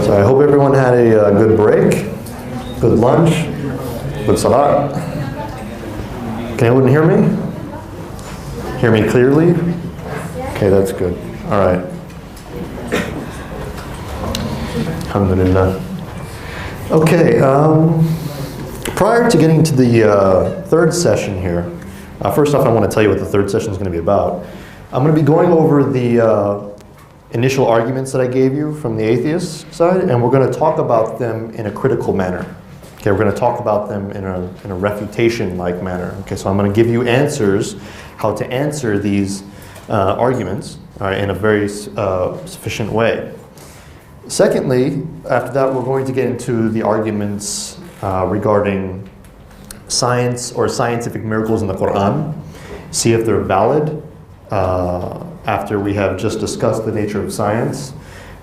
So I hope everyone had a good break, good lunch, good salat. Can anyone hear me? Hear me clearly? Okay, that's good. All right. Alhamdulillah. Okay, prior to getting to the third session here, first off I want to tell you what the third session is going to be about. I'm going to be going over the initial arguments that I gave you from the atheist side, and we're going to talk about them in a critical manner. Okay, we're going to talk about them in a refutation-like manner. Okay, so I'm going to give you answers, how to answer these arguments in a very sufficient way. Secondly, after that, we're going to get into the arguments regarding science or scientific miracles in the Quran, see if they're valid after we have just discussed the nature of science,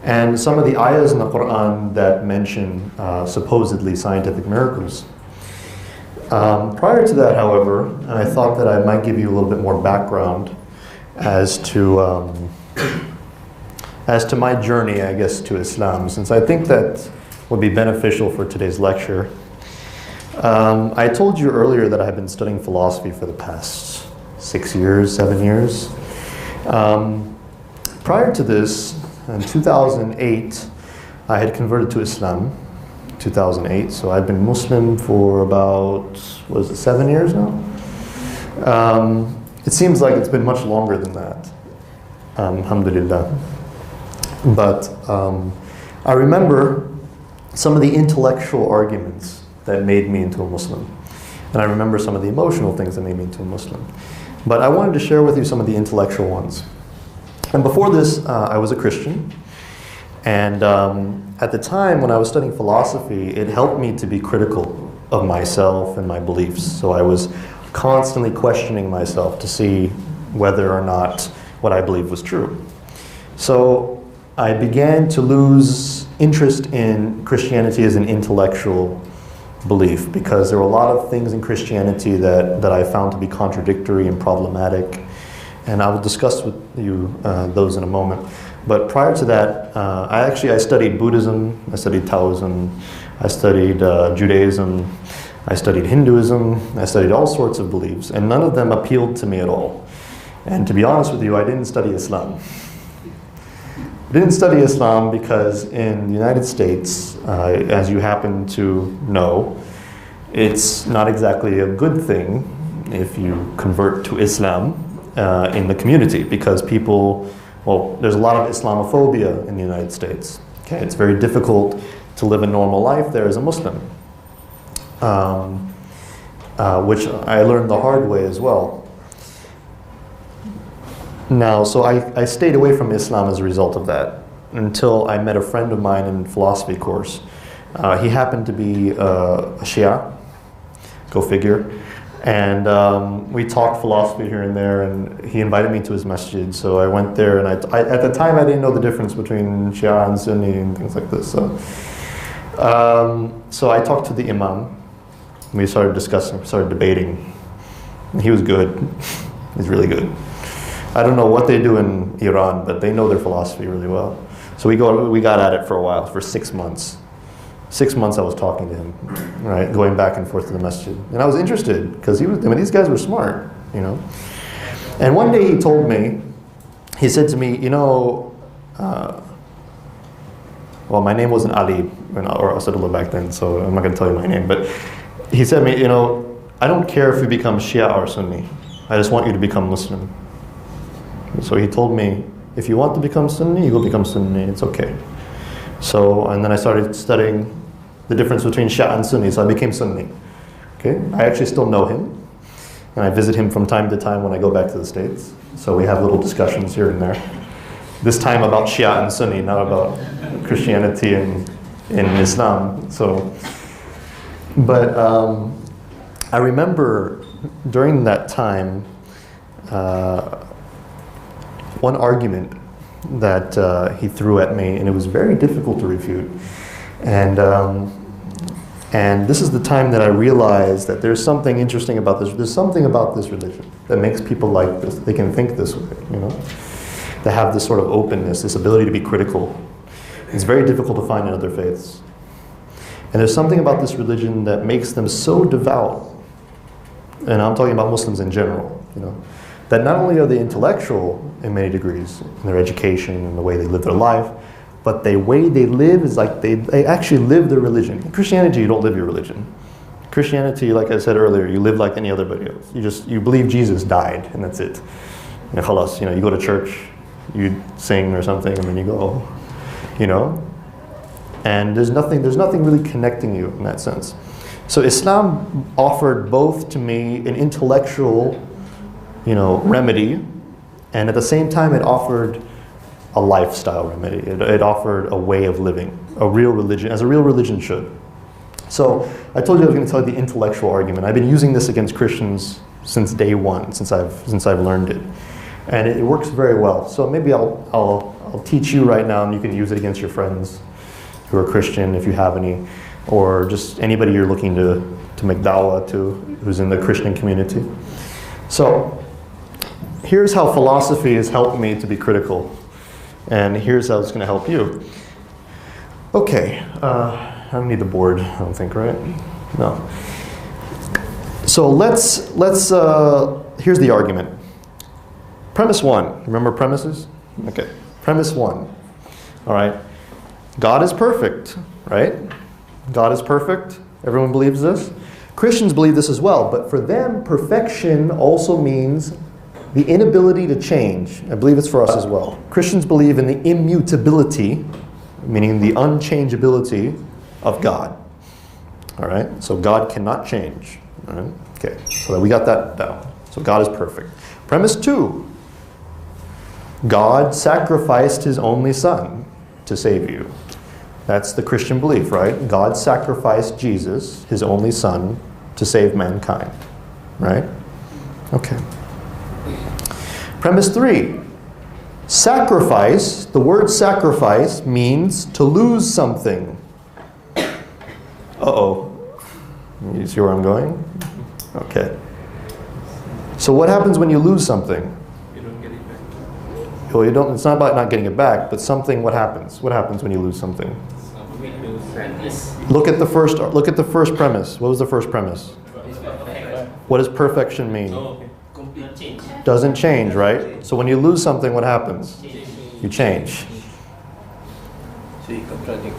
and some of the ayahs in the Quran that mention supposedly scientific miracles. Prior to that, however, I thought that I might give you a little bit more background as to my journey, I guess, to Islam, since I think that would be beneficial for today's lecture. I told you earlier that I have been studying philosophy for the past 6 years, 7 years. Prior to this, in 2008, I had converted to Islam, 2008, so I've been Muslim for about, 7 years now? It seems like it's been much longer than that, alhamdulillah. But I remember some of the intellectual arguments that made me into a Muslim. And I remember some of the emotional things that made me into a Muslim. But I wanted to share with you some of the intellectual ones. And before this, I was a Christian. And at the time when I was studying philosophy, it helped me to be critical of myself and my beliefs. So I was constantly questioning myself to see whether or not what I believed was true. So I began to lose interest in Christianity as an intellectual belief, because there were a lot of things in Christianity that I found to be contradictory and problematic, and I will discuss with you those in a moment. But prior to that, I studied Buddhism, I studied Taoism, I studied Judaism, I studied Hinduism, I studied all sorts of beliefs, and none of them appealed to me at all. And to be honest with you, I didn't study Islam. I didn't study Islam because in the United States, as you happen to know, it's not exactly a good thing if you convert to Islam in the community, because people, well, there's a lot of Islamophobia in the United States. Okay, it's very difficult to live a normal life there as a Muslim, which I learned the hard way as well. Now, so I stayed away from Islam as a result of that, until I met a friend of mine in philosophy course. He happened to be a Shia, go figure, and we talked philosophy here and there, and he invited me to his masjid, so I went there, and at the time I didn't know the difference between Shia and Sunni and things like this, so I talked to the imam. We started discussing, started debating, and he was good. He's really good. I don't know what they do in Iran, but they know their philosophy really well. So we got at it for a while, for 6 months. 6 months I was talking to him, right, going back and forth to the masjid. And I was interested, because these guys were smart, you know. And one day he told me, he said to me, you know, well, my name wasn't Ali, or Asadullah back then, so I'm not going to tell you my name, but he said to me, you know, I don't care if you become Shia or Sunni. I just want you to become Muslim. So he told me, if you want to become Sunni, you will become Sunni, it's okay. So, and then I started studying the difference between Shia and Sunni, so I became Sunni. Okay, I actually still know him, and I visit him from time to time when I go back to the States. So we have little discussions here and there. This time about Shia and Sunni, not about Christianity and Islam. So, but I remember during that time, one argument that he threw at me, and it was very difficult to refute. And this is the time that I realized that there's something interesting about this. There's something about this religion that makes people like this. They can think this way, you know. They have this sort of openness, this ability to be critical. It's very difficult to find in other faiths. And there's something about this religion that makes them so devout, and I'm talking about Muslims in general, that not only are they intellectual in many degrees, in their education and the way they live their life, but the way they live is like they actually live their religion. In Christianity, you don't live your religion. Christianity, like I said earlier, you live like any other body else. You believe Jesus died, and that's it. Khalas, you go to church, you sing or something, and then you go, and there's nothing really connecting you in that sense. So Islam offered both to me an intellectual, remedy, and at the same time it offered a lifestyle remedy. It offered a way of living, a real religion, as a real religion should. So I told you I was going to tell you the intellectual argument. I've been using this against Christians since day one, since I've learned it, and it works very well. So maybe I'll teach you right now, and you can use it against your friends who are Christian, if you have any, or just anybody you're looking to make da'wah to, who's in the Christian community. So here's how philosophy has helped me to be critical, and here's how it's going to help you. Okay, I don't need the board, I don't think, right? No. So let's here's the argument. Premise one. Remember premises? Okay. Premise one. All right. God is perfect, right? God is perfect. Everyone believes this. Christians believe this as well, but for them, perfection also means the inability to change. I believe it's for us as well. Christians believe in the immutability, meaning the unchangeability of God. All right? So God cannot change. All right? Okay, so we got that down. So God is perfect. Premise two. God sacrificed his only son to save you. That's the Christian belief, right? God sacrificed Jesus, his only son, to save mankind. Right? Okay. Premise three. Sacrifice, the word sacrifice means to lose something. Uh-oh. You see where I'm going? Okay. So what happens when you lose something? You don't get it back. Well, you don't. It's not about not getting it back, but something. What happens? What happens when you lose something? Look at the first premise. What was the first premise? What does perfection mean? Complete change. Doesn't change, right? So when you lose something, what happens? You change. So you contradict.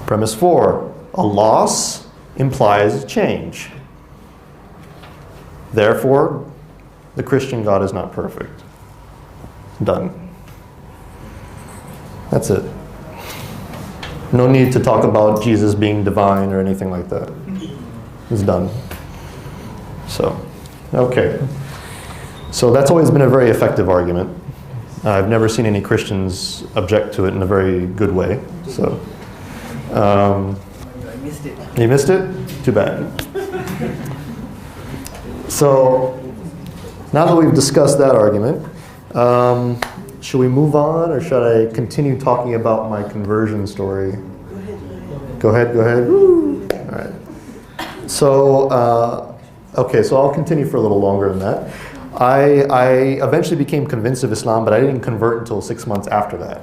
Premise four. A loss implies change. Therefore, the Christian God is not perfect. Done. That's it. No need to talk about Jesus being divine or anything like that. It's done. So, okay. So that's always been a very effective argument. I've never seen any Christians object to it in a very good way. So, I missed it. you missed it? Too bad. So, now that we've discussed that argument, should we move on, or should I continue talking about my conversion story? Go ahead. Woo. All right. So, okay, so I'll continue for a little longer than that. I eventually became convinced of Islam, but I didn't convert until 6 months after that.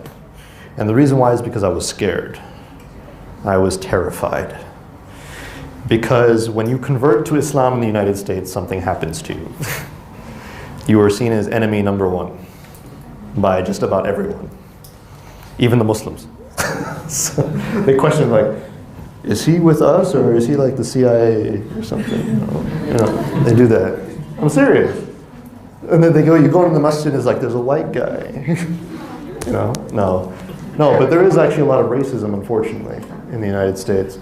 And the reason why is because I was scared. I was terrified. Because when you convert to Islam in the United States, something happens to you. You are seen as enemy number one by just about everyone, even the Muslims. So they question, like, is he with us, or is he like the CIA or something? They do that. I'm serious. And then you go in the masjid, and it's like, there's a white guy. No, but there is actually a lot of racism, unfortunately, in the United States.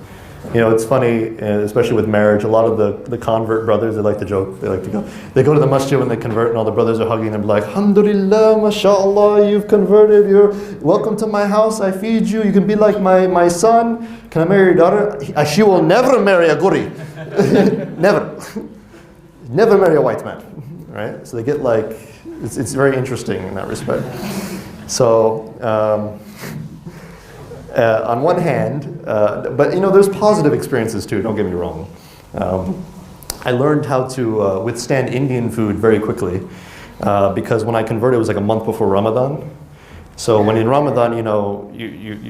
It's funny, especially with marriage, a lot of the convert brothers, they like to joke, they go to the masjid when they convert, and all the brothers are hugging them, like, alhamdulillah, mashallah, you've converted, you're welcome to my house, I feed you, you can be like my son, can I marry your daughter? She will never marry a guri. Never marry a white man, right? So they get like, it's very interesting in that respect. So, on one hand, but there's positive experiences too, don't get me wrong. I learned how to withstand Indian food very quickly because when I converted, it was like a month before Ramadan. So when in Ramadan, you know,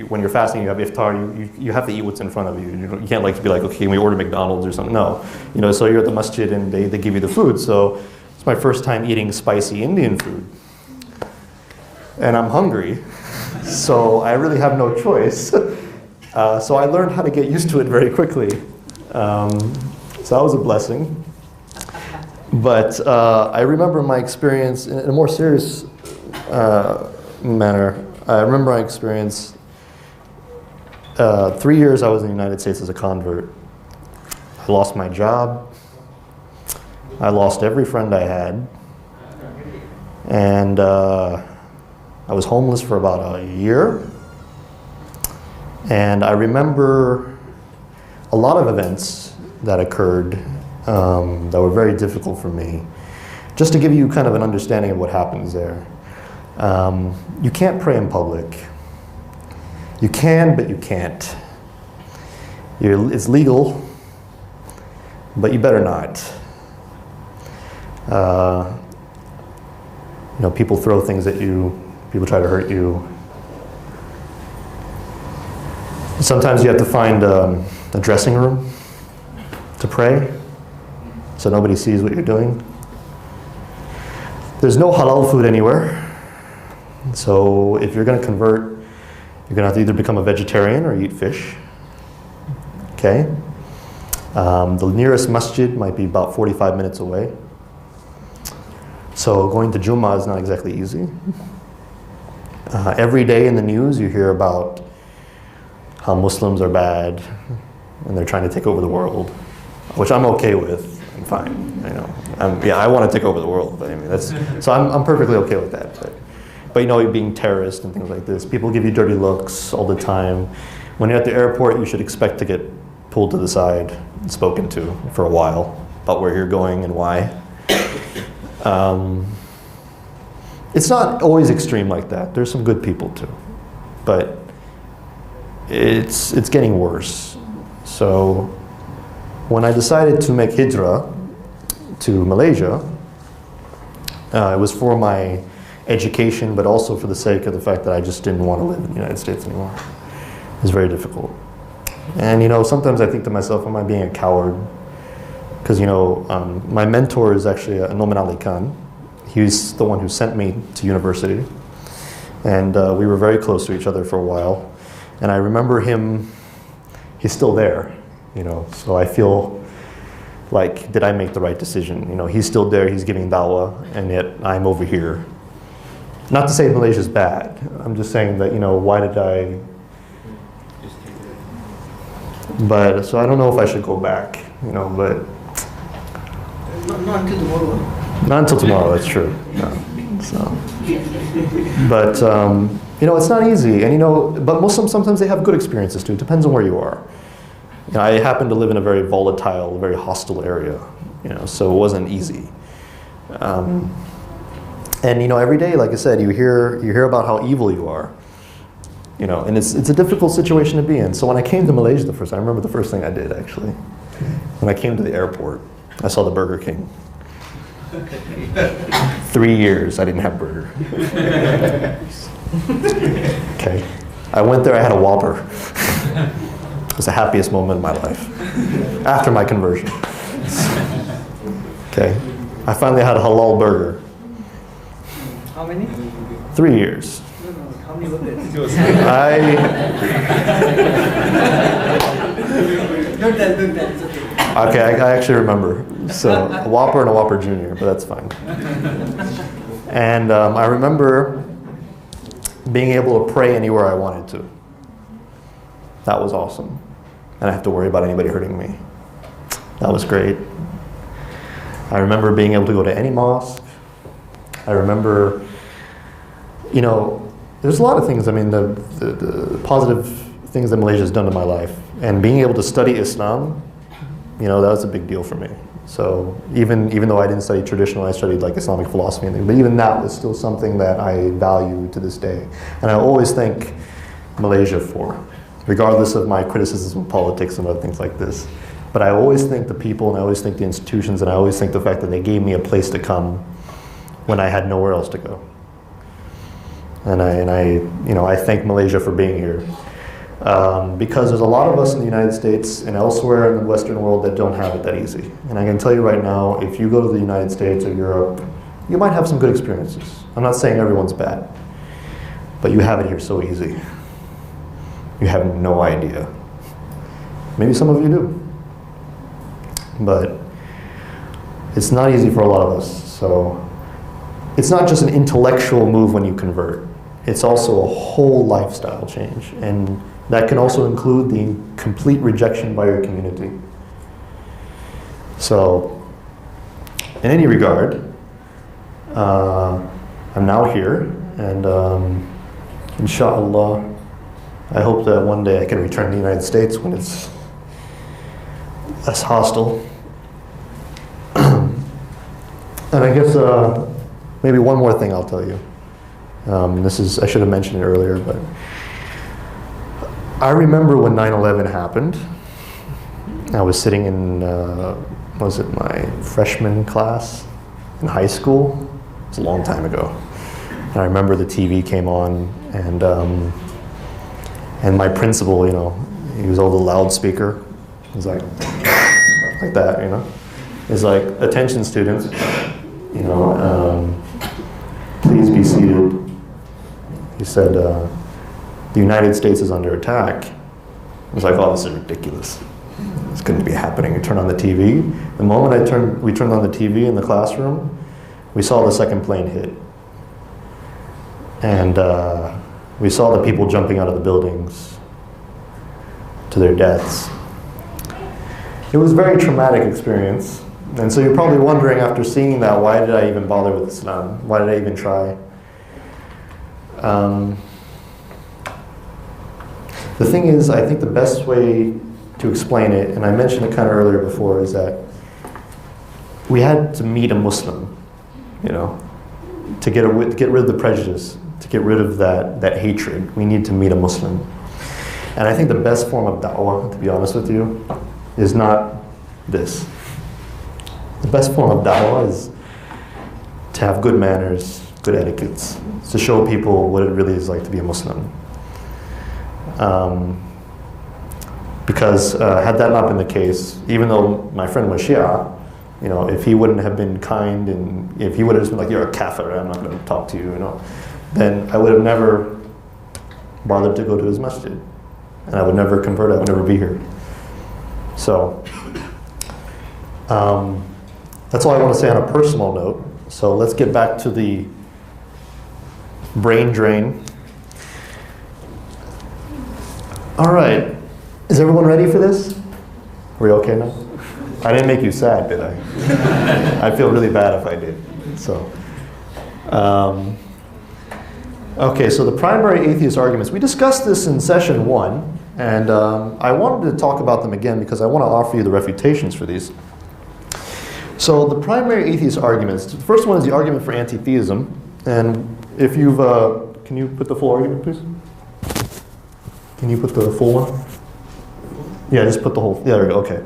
when you're fasting, you have iftar, you have to eat what's in front of you. You can't like be like, okay, can we order McDonald's or something? No. You know, so you're at the masjid and they give you the food. So it's my first time eating spicy Indian food. And I'm hungry. So I really have no choice. So I learned how to get used to it very quickly. So that was a blessing. But I remember my experience in a more serious manner. I remember my experience, 3 years I was in the United States as a convert. I lost my job. I lost every friend I had. And I was homeless for about a year. And I remember a lot of events that occurred that were very difficult for me. Just to give you kind of an understanding of what happens there. You can't pray in public. You can, but you can't. It's legal, but you better not. You know, people throw things at you. People try to hurt you. Sometimes you have to find a dressing room to pray, so nobody sees what you're doing. There's no halal food anywhere. So if you're going to convert, you're going to have to either become a vegetarian or eat fish. Okay? The nearest masjid might be about 45 minutes away. So going to Jummah is not exactly easy. Every day in the news you hear about how Muslims are bad and they're trying to take over the world, which I'm okay with. I'm fine. You know, yeah, I want to take over the world, but I mean so I'm perfectly okay with that. But you know, being terrorist and things like this, people give you dirty looks all the time. When you're at the airport, you should expect to get pulled to the side and spoken to for a while about where you're going and why. It's not always extreme like that. There's some good people too, but it's getting worse. So when I decided to make hijrah to Malaysia, it was for my education, but also for the sake of the fact that I just didn't want to live in the United States anymore. It was very difficult. And you know, sometimes I think to myself, am I being a coward? Because you know, my mentor is actually Noman Ali Khan. He's the one who sent me to university. And we were very close to each other for a while. And I remember him, he's still there, you know, so I feel like, did I make the right decision? You know, he's still there, he's giving dawah, and yet I'm over here. Not to say Malaysia's bad, I'm just saying that, you know, why did I? But, so I don't know if I should go back, you know, but. Not until tomorrow. Not until tomorrow, that's true. No, so. But, you know, it's not easy, and you know, but Muslims sometimes they have good experiences too. It depends on where you are. You know, I happen to live in a very volatile, very hostile area, you know, so it wasn't easy. And you know, every day, like I said, you hear about how evil you are, you know, and it's a difficult situation to be in. So when I came to Malaysia the first time, I remember the first thing I did actually. When I came to the airport, I saw the Burger King. 3 years I didn't have burger. Okay, I went there, I had a Whopper. It was the happiest moment of my life, after my conversion. Okay, I finally had a halal burger. How many? 3 years. No, how many was it? Don't tell, it's okay. Okay, I actually remember. So a Whopper and a Whopper Junior, but that's fine. And I remember being able to pray anywhere I wanted to. That was awesome. And I didn't have to worry about anybody hurting me. That was great. I remember being able to go to any mosque. I remember, you know, there's a lot of things, I mean, the positive things that Malaysia has done in my life. And being able to study Islam, you know, that was a big deal for me. So even though I didn't study traditional, I studied like Islamic philosophy and things, but even that was still something that I value to this day. And I always thank Malaysia for, regardless of my criticism of politics and other things like this. But I always thank the people, and I always thank the institutions, and I always thank the fact that they gave me a place to come when I had nowhere else to go. And I thank Malaysia for being here. Because there's a lot of us in the United States and elsewhere in the Western world that don't have it that easy. And I can tell you right now, if you go to the United States or Europe, you might have some good experiences. I'm not saying everyone's bad, but you have it here so easy. You have no idea. Maybe some of you do. But it's not easy for a lot of us. So it's not just an intellectual move when you convert. It's also a whole lifestyle change. And that can also include the complete rejection by your community. So, in any regard, I'm now here, and inshallah, I hope that one day I can return to the United States when it's less hostile. And I guess maybe one more thing I'll tell you. I should have mentioned it earlier, but I remember when 9/11 happened. I was sitting in, was it my freshman class in high school? It was a long time ago. And I remember the TV came on, and my principal, he was over the loudspeaker. He was like that, He's like, attention students, please be seated. He said, the United States is under attack. I was like, oh, this is ridiculous. This couldn't be happening. I turned on the TV. The moment we turned on the TV in the classroom, we saw the second plane hit. And we saw the people jumping out of the buildings to their deaths. It was a very traumatic experience. And so you're probably wondering, after seeing that, why did I even bother with Islam? Why did I even try? The thing is, I think the best way to explain it, and I mentioned it kind of earlier before, is that we had to meet a Muslim, to get rid of the prejudice, to get rid of that hatred. We need to meet a Muslim. And I think the best form of da'wah, to be honest with you, is not this. The best form of da'wah is to have good manners, good etiquettes, to show people what it really is like to be a Muslim. Because had that not been the case, even though my friend was Shia, if he wouldn't have been kind, and if he would have just been like, you're a kafir, I'm not going to talk to you, then I would have never bothered to go to his masjid. And I would never convert, I would never be here. So, that's all I want to say on a personal note. So let's get back to the brain drain. All right, is everyone ready for this? Are we okay now? I didn't make you sad, did I? I feel really bad if I did. So, okay, so the primary atheist arguments. We discussed this in session 1, and I wanted to talk about them again because I want to offer you the refutations for these. So the primary atheist arguments. The first one is the argument for anti-theism, and if you've, can you put the full argument, please? Can you put the full one? Yeah, just put the whole, yeah, there we go, okay.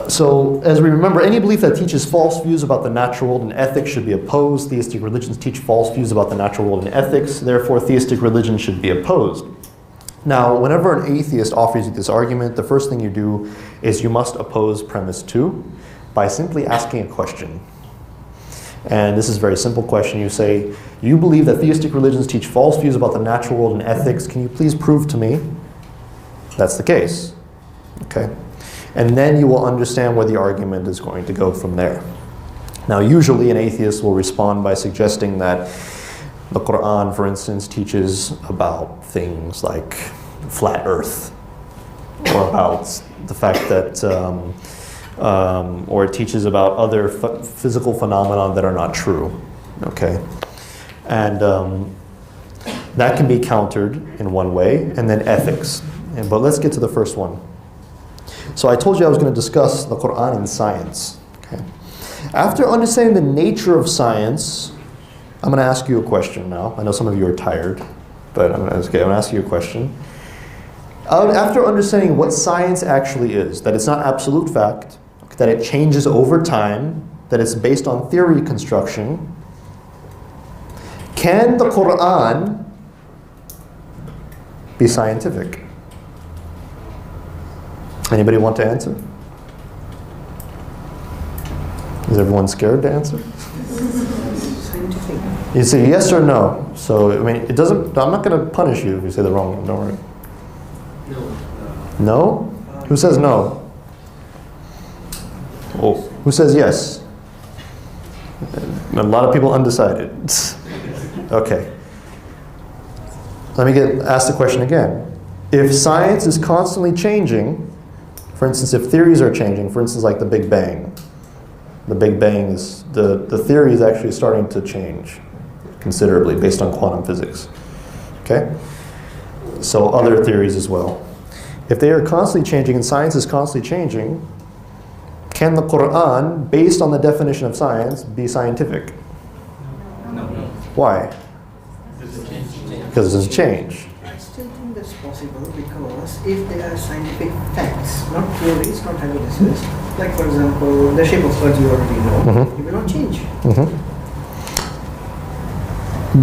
So, as we remember, any belief that teaches false views about the natural world and ethics should be opposed. Theistic religions teach false views about the natural world and ethics. Therefore, theistic religion should be opposed. Now, whenever an atheist offers you this argument, the first thing you do is you must oppose premise 2 by simply asking a question. And this is a very simple question. You say, you believe that theistic religions teach false views about the natural world and ethics. Can you please prove to me that's the case? Okay. And then you will understand where the argument is going to go from there. Now, usually an atheist will respond by suggesting that the Quran, for instance, teaches about things like flat earth, or about the fact that, or it teaches about other physical phenomena that are not true, okay? And that can be countered in one way, and then ethics. But let's get to the first one. So I told you I was going to discuss the Quran and science. Okay. After understanding the nature of science, I'm going to ask you a question now. I know some of you are tired, but I'm going to ask you a question. After understanding what science actually is, that it's not absolute fact, that it changes over time, that it's based on theory construction, Can the Quran be scientific? Anybody want to answer? Is everyone scared to answer? Scientific. You say yes or no. So, I mean, it doesn't, I'm not going to punish you if you say the wrong one, don't worry. No. No? Who says no? Oh, who says yes? A lot of people undecided. Okay. Let me ask the question again. If science is constantly changing, for instance, if theories are changing, for instance, like the Big Bang. The Big Bang is, the theory is actually starting to change considerably based on quantum physics. Okay? So other theories as well. If they are constantly changing and science is constantly changing, can the Quran, based on the definition of science, be scientific? No. Why? Because it doesn't change. I still think that's possible because if there are scientific facts, not theories, not hypotheses, like for example, the shape of Earth you already know, it will not change.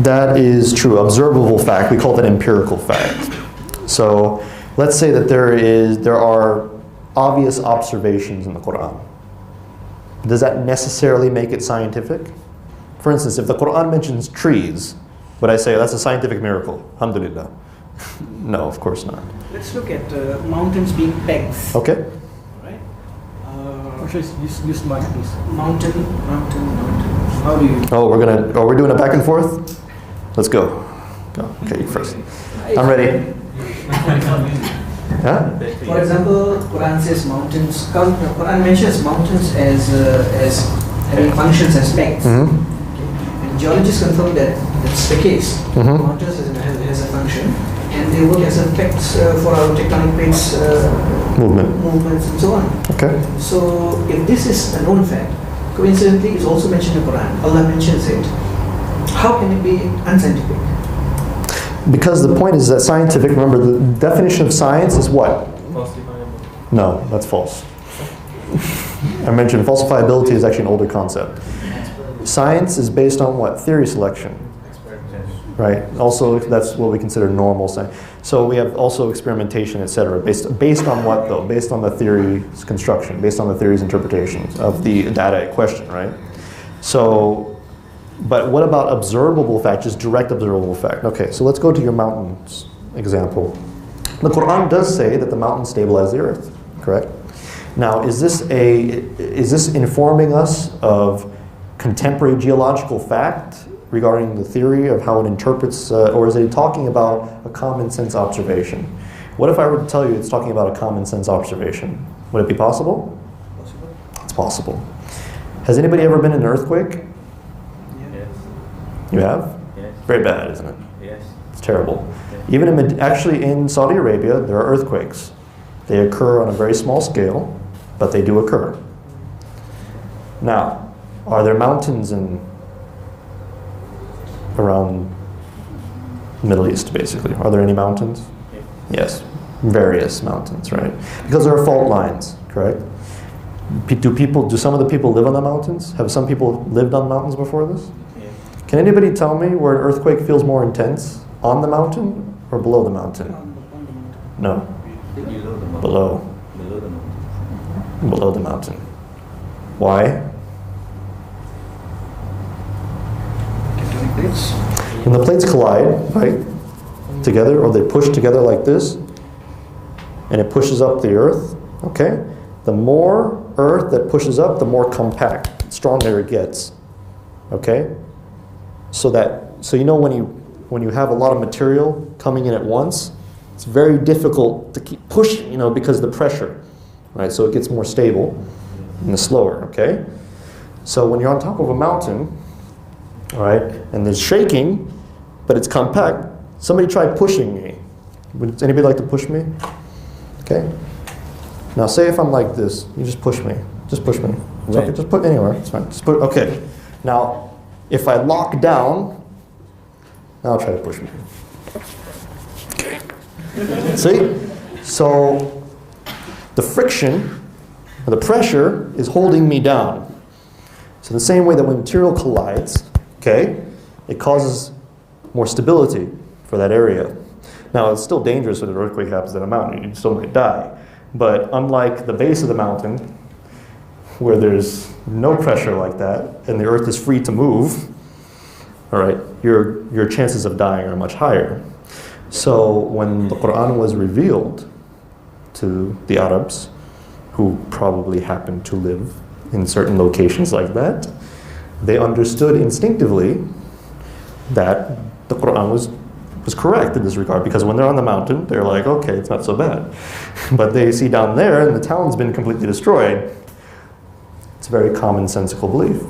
That is true. Observable fact. We call that empirical fact. So let's say that there are obvious observations in the Quran. Does that necessarily make it scientific? For instance, if the Quran mentions trees, would I say that's a scientific miracle? Alhamdulillah. No, of course not. Let's look at mountains being pegs. Okay. Right? Use mic, please. Mountain. How do you? Oh, we're doing a back and forth? Let's go. Go. Okay, you first. I'm ready. Huh? For example, Quran says mountains. Quran mentions mountains as having functions as pegs. And geologists confirm that that's the case. Mountains has a function, and they work as a pegs for our tectonic plates movements and so on. Okay. So, if this is a known fact, coincidentally, it's also mentioned in the Quran. Allah mentions it. How can it be unscientific? Because the point is that scientific, remember the definition of science is what? Falsifiable. No, that's false. I mentioned falsifiability is actually an older concept. Science is based on what? Theory selection. Right? Also, that's what we consider normal science. So we have also experimentation, etc. Based on what though? Based on the theory's construction, based on the theory's interpretations of the data in question, right? So, but what about observable fact, just direct observable fact? Okay, so let's go to your mountains example. The Quran does say that the mountains stabilize the earth, correct? Now, is this informing us of contemporary geological fact regarding the theory of how it interprets, or is it talking about a common sense observation? What if I were to tell you it's talking about a common sense observation? Would it be possible? Possible. It's possible. Has anybody ever been in an earthquake? Yes. You have? Yes. Very bad, isn't it? Yes. It's terrible. Yes. Even actually in Saudi Arabia, there are earthquakes. They occur on a very small scale, but they do occur. Now, are there mountains around the Middle East, basically? Are there any mountains? Yes, various mountains, right? Because there are fault lines, correct? Do some of the people live on the mountains? Have some people lived on mountains before this? Yes. Can anybody tell me where an earthquake feels more intense? On the mountain or below the mountain? On the mountain. No, Below the mountain. below. Below the mountain. Below the mountain. Why? Tectonic plates. When the plates collide, right, together, or they push together like this, and it pushes up the earth, okay? The more earth that pushes up, the more compact, stronger it gets, okay? So you know when you have a lot of material coming in at once, it's very difficult to keep pushing, you know, because of the pressure, right? So it gets more stable and slower, okay? So when you're on top of a mountain, all right, and there's shaking, but it's compact, somebody try pushing me. Would anybody like to push me? Okay. Now say if I'm like this, you just push me. Just push me. Okay, just put anywhere, it's fine. Just put, okay. Now, if I lock down, now try to push me. Okay. See? So the friction, or the pressure, is holding me down. So the same way that when material collides, okay, it causes more stability for that area. Now, it's still dangerous when an earthquake happens in a mountain. You still might die. But unlike the base of the mountain, where there's no pressure like that, and the earth is free to move, all right, your chances of dying are much higher. So when the Quran was revealed to the Arabs, who probably happened to live in certain locations like that, they understood instinctively that the Quran was correct in this regard, because when they're on the mountain, they're like, okay, it's not so bad. But they see down there, and the town's been completely destroyed. It's a very commonsensical belief.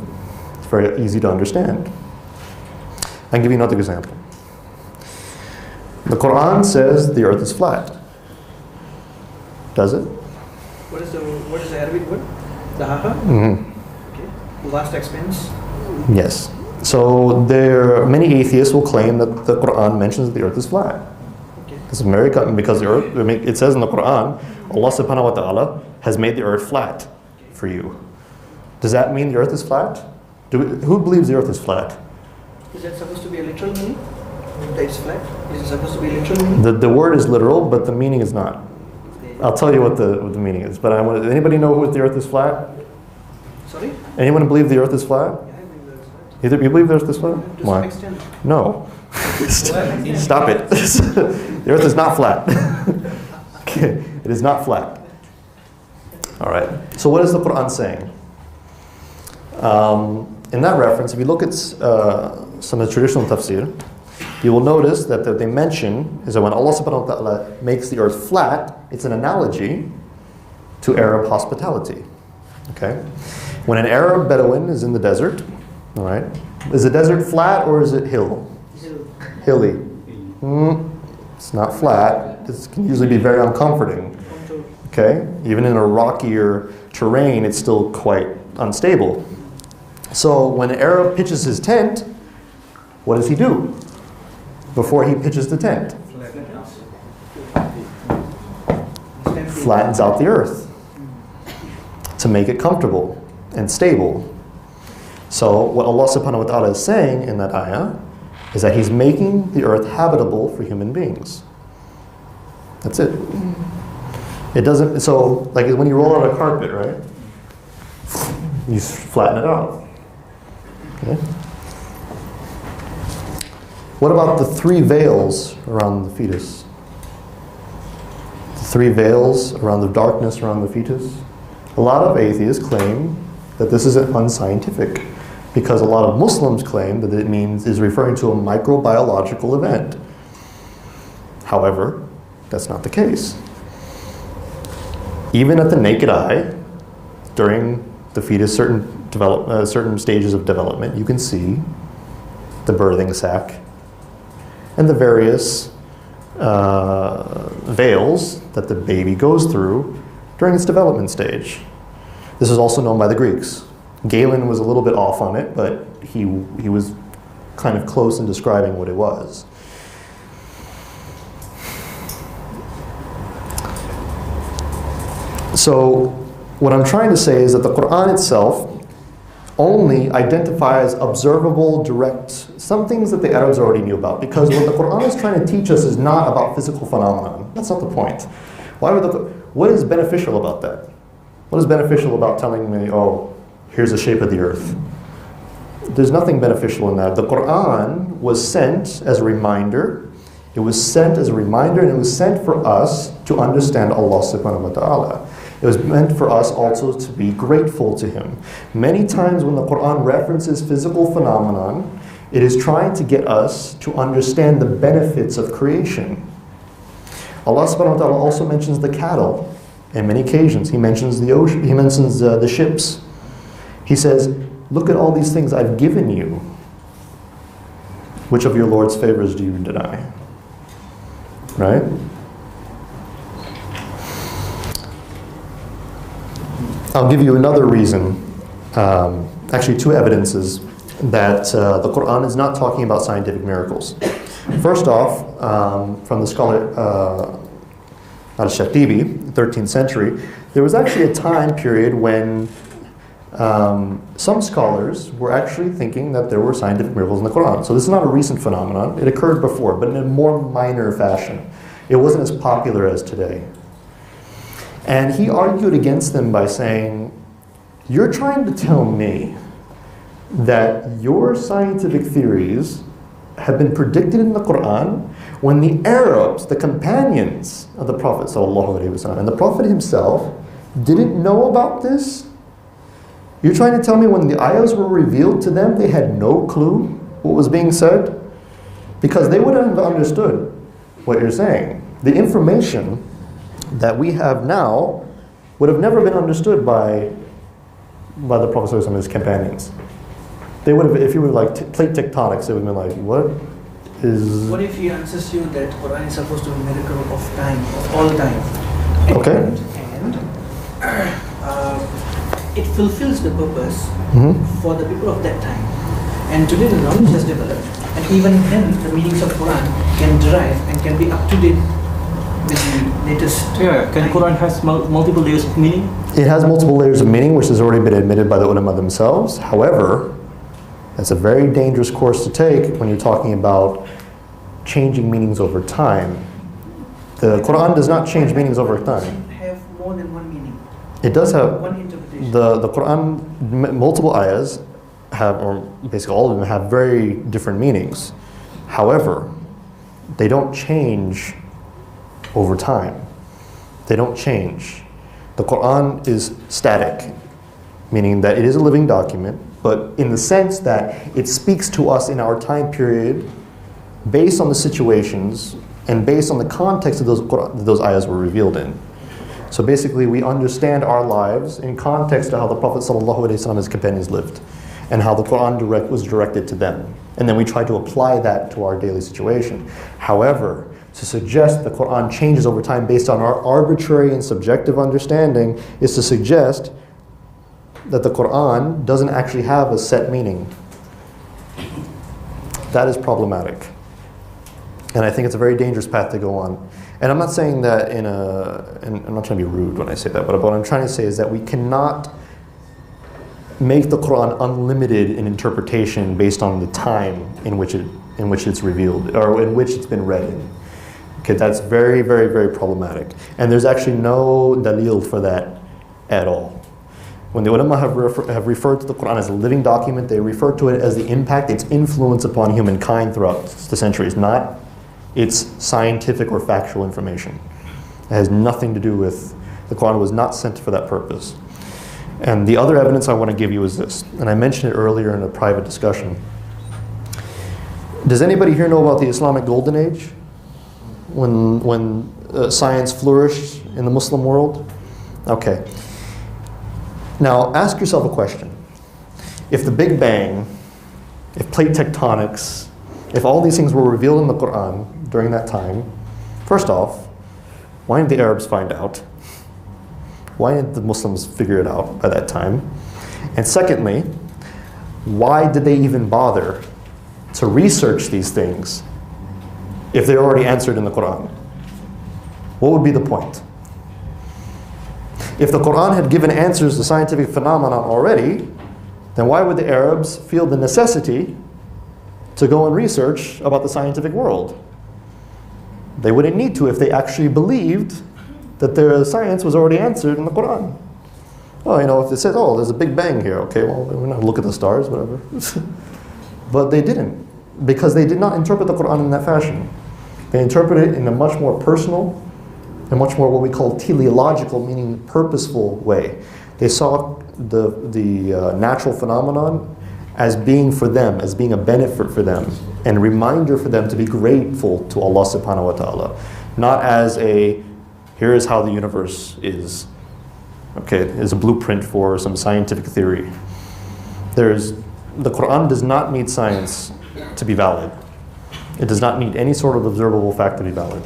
It's very easy to understand. I'll give you another example. The Quran says the earth is flat. Does it? What is the Arabic word? Dahaha? Okay. Vast expanse? Yes. So many atheists will claim that the Quran mentions that the earth is flat. Okay. This is very common because the earth, it says in the Quran, Allah subhanahu wa ta'ala has made the earth flat for you. Does that mean the earth is flat? Who believes the earth is flat? Is that supposed to be a literal meaning? That it's flat? Is it supposed to be a literal meaning? The word is literal, but the meaning is not. I'll tell you what the meaning is. But anybody know what the earth is flat? Sorry? Anyone believe the earth is flat? Yeah, I believe that's flat. You believe the earth is flat? To Why? some extent. No. Stop it. The earth is not flat. Okay. It is not flat. All right. So what is the Quran saying? In that reference, if you look at some of the traditional tafsir, you will notice that they mention is that when Allah subhanahu wa ta'ala makes the earth flat, it's an analogy to Arab hospitality. Okay? When an Arab Bedouin is in the desert, all right, is the desert flat or is it hilly? It's not flat. It can usually be very uncomforting. Okay? Even in a rockier terrain, it's still quite unstable. So when an Arab pitches his tent, what does he do before he pitches the tent? Flattens out the earth to make it comfortable and stable. So what Allah subhanahu wa ta'ala is saying in that ayah is that He's making the earth habitable for human beings. That's it. It doesn't, so like when you roll out a carpet, right? You flatten it out. Okay. What about the 3 veils around the fetus? The 3 veils around the darkness around the fetus? A lot of atheists claim that this is unscientific because a lot of Muslims claim that it is referring to a microbiological event. However, that's not the case. Even at the naked eye, during the fetus, certain stages of development, you can see the birthing sac and the various veils that the baby goes through during its development stage. This is also known by the Greeks. Galen was a little bit off on it, but he was kind of close in describing what it was. So what I'm trying to say is that the Quran itself only identifies observable, direct, some things that the Arabs already knew about. Because what the Quran is trying to teach us is not about physical phenomenon. That's not the point. What is beneficial about that? What is beneficial about telling me, oh, here's the shape of the earth? There's nothing beneficial in that. The Quran was sent as a reminder. It was sent as a reminder, and it was sent for us to understand Allah subhanahu wa ta'ala. It was meant for us also to be grateful to Him. Many times when the Quran references physical phenomenon, it is trying to get us to understand the benefits of creation. Allah subhanahu wa ta'ala also mentions the cattle on many occasions. He mentions the ocean, He mentions the ships. He says, look at all these things I've given you. Which of your Lord's favors do you deny? Right? I'll give you another reason, actually 2 evidences, that the Quran is not talking about scientific miracles. First off, from the scholar Al-Shatibi, 13th century, there was actually a time period when some scholars were actually thinking that there were scientific miracles in the Quran. So this is not a recent phenomenon. It occurred before, but in a more minor fashion. It wasn't as popular as today. And he argued against them by saying, you're trying to tell me that your scientific theories have been predicted in the Quran when the Arabs, the companions of the Prophet ﷺ, and the Prophet himself didn't know about this? You're trying to tell me when the ayahs were revealed to them, they had no clue what was being said? Because they wouldn't have understood what you're saying. The information that we have now would have never been understood by the Prophet ﷺ and his companions. They would have, if you were like plate tectonics, they would have been like, what is... What if he answers you that Quran is supposed to be a miracle of time, of all time? Okay. And it fulfills the purpose for the people of that time. And today the knowledge has developed, and even then the meanings of Quran can derive and can be up to date with the latest. Yeah, can Quran has multiple layers of meaning? It has multiple layers of meaning, which has already been admitted by the ulama themselves. However, that's a very dangerous course to take when you're talking about changing meanings over time. The Quran does not change meanings over time. Have more than one meaning. It does have One interpretation. the Quran, multiple ayahs have, or basically all of them have very different meanings. However, they don't change over time. They don't change. The Quran is static, meaning that it is a living document, but in the sense that it speaks to us in our time period based on the situations and based on the context of those ayahs were revealed in. So basically we understand our lives in context of how the Prophet ﷺ and his companions lived and how the Quran was directed to them. And then we try to apply that to our daily situation. However, to suggest the Quran changes over time based on our arbitrary and subjective understanding is to suggest that the Quran doesn't actually have a set meaning. That is problematic. And I think it's a very dangerous path to go on. And I'm not saying that and I'm not trying to be rude when I say that, but what I'm trying to say is that we cannot make the Quran unlimited in interpretation based on the time in which it's revealed, or in which it's been read in. Okay, that's very, very, very problematic. And there's actually no dalil for that at all. When the ulama have referred to the Quran as a living document, they refer to it as the impact, its influence upon humankind throughout the centuries, not its scientific or factual information. It has nothing to do with, the Quran was not sent for that purpose. And the other evidence I want to give you is this, and I mentioned it earlier in a private discussion. Does anybody here know about the Islamic Golden Age? When science flourished in the Muslim world? Okay. Now ask yourself a question. If the Big Bang, if plate tectonics, if all these things were revealed in the Quran during that time, first off, why didn't the Arabs find out? Why didn't the Muslims figure it out by that time? And secondly, why did they even bother to research these things if they're already answered in the Quran? What would be the point? If the Quran had given answers to scientific phenomena already, then why would the Arabs feel the necessity to go and research about the scientific world? They wouldn't need to if they actually believed that their science was already answered in the Quran. Oh, you know, if it says, oh, there's a Big Bang here, okay, well, we're not look at the stars, whatever. But they didn't, because they did not interpret the Quran in that fashion. They interpreted it in a much more personal, and much more what we call teleological, meaning purposeful way. They saw the natural phenomenon as being for them, as being a benefit for them, and a reminder for them to be grateful to Allah subhanahu wa ta'ala. Not as a, here is how the universe is. Okay, is a blueprint for some scientific theory. The Quran does not need science to be valid. It does not need any sort of observable fact to be valid.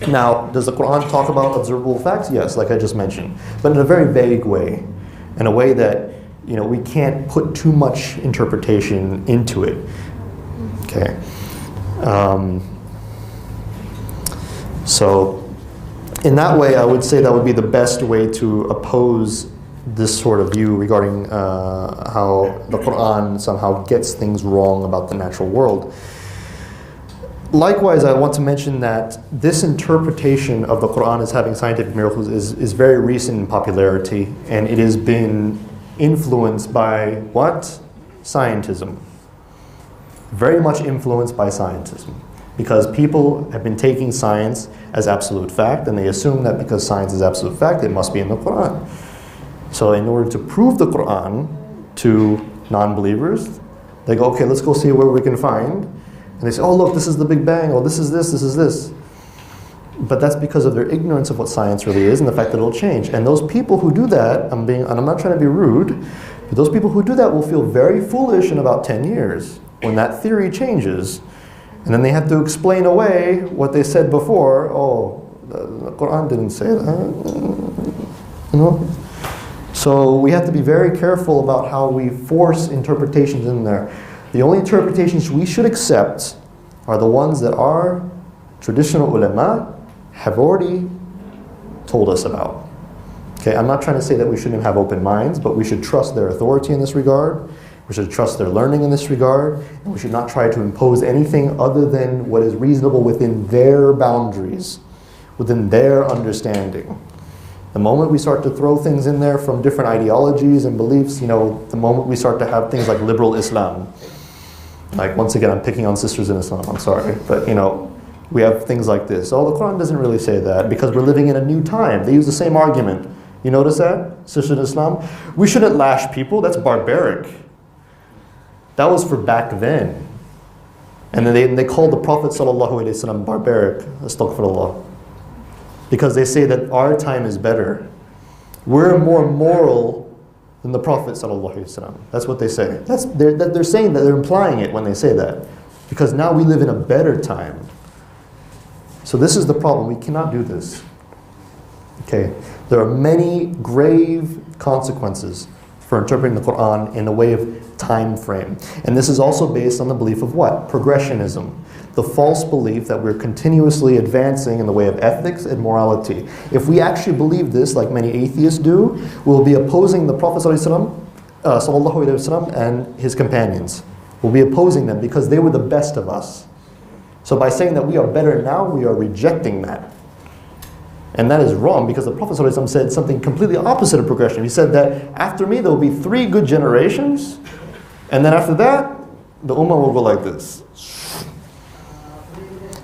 Now, does the Quran talk about observable facts? Yes, like I just mentioned, but in a very vague way, in a way that, you know, we can't put too much interpretation into it. Okay. So, in that way, I would say that would be the best way to oppose this sort of view regarding how the Quran somehow gets things wrong about the natural world. Likewise, I want to mention that this interpretation of the Quran as having scientific miracles is very recent in popularity, and it has been influenced by what? Scientism. Very much influenced by scientism. Because people have been taking science as absolute fact, and they assume that because science is absolute fact, it must be in the Quran. So in order to prove the Quran to non-believers, they go, okay, let's go see where we can find. And they say, oh look, this is the Big Bang, oh this is this. But that's because of their ignorance of what science really is and the fact that it'll change. And those people who do that, and I'm not trying to be rude, but those people who do that will feel very foolish in about 10 years when that theory changes. And then they have to explain away what they said before. Oh, the Quran didn't say that. You know? So we have to be very careful about how we force interpretations in there. The only interpretations we should accept are the ones that our traditional ulama have already told us about. Okay, I'm not trying to say that we shouldn't have open minds, but we should trust their authority in this regard. We should trust their learning in this regard, and we should not try to impose anything other than what is reasonable within their boundaries, within their understanding. The moment we start to throw things in there from different ideologies and beliefs, you know, the moment we start to have things like liberal Islam, like once again I'm picking on sisters in Islam, I'm sorry, but you know, we have things like this. Oh, the Quran doesn't really say that because we're living in a new time. They use the same argument. You notice that? Sisters in Islam? We shouldn't lash people, that's barbaric. That was for back then. And then they called the Prophet ﷺ barbaric, astaghfirullah. Because they say that our time is better. We're more moral than the Prophet ﷺ. That's what they say. They're saying that, they're implying it when they say that. Because now we live in a better time. So this is the problem, we cannot do this. Okay, there are many grave consequences for interpreting the Quran in a way of time frame. And this is also based on the belief of what? Progressionism. The false belief that we're continuously advancing in the way of ethics and morality. If we actually believe this, like many atheists do, we'll be opposing the Prophet ﷺ and his companions. We'll be opposing them because they were the best of us. So by saying that we are better now, we are rejecting that. And that is wrong because the Prophet ﷺ said something completely opposite of progression. He said that after me there will be 3 good generations, and then after that, the ummah will go like this.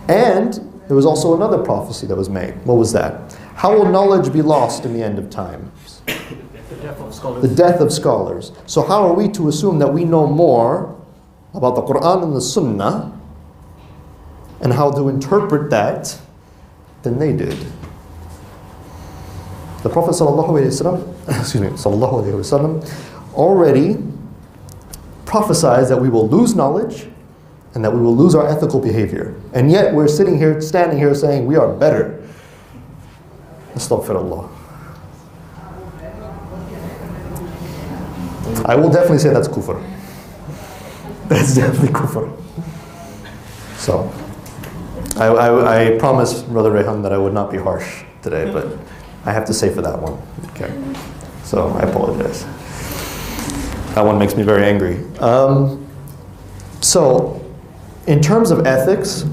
And there was also another prophecy that was made. What was that? How will knowledge be lost in the end of time? The death of scholars. The death of scholars. So how are we to assume that we know more about the Quran and the Sunnah and how to interpret that than they did? The Prophet ﷺ already prophesies that we will lose knowledge and that we will lose our ethical behavior. And yet we're standing here saying we are better. Astaghfirullah. I will definitely say that's kufr. That's definitely kufr. So, I promised Brother Rehan that I would not be harsh today, but I have to say for that one. Okay. So I apologize. That one makes me very angry. So, in terms of ethics,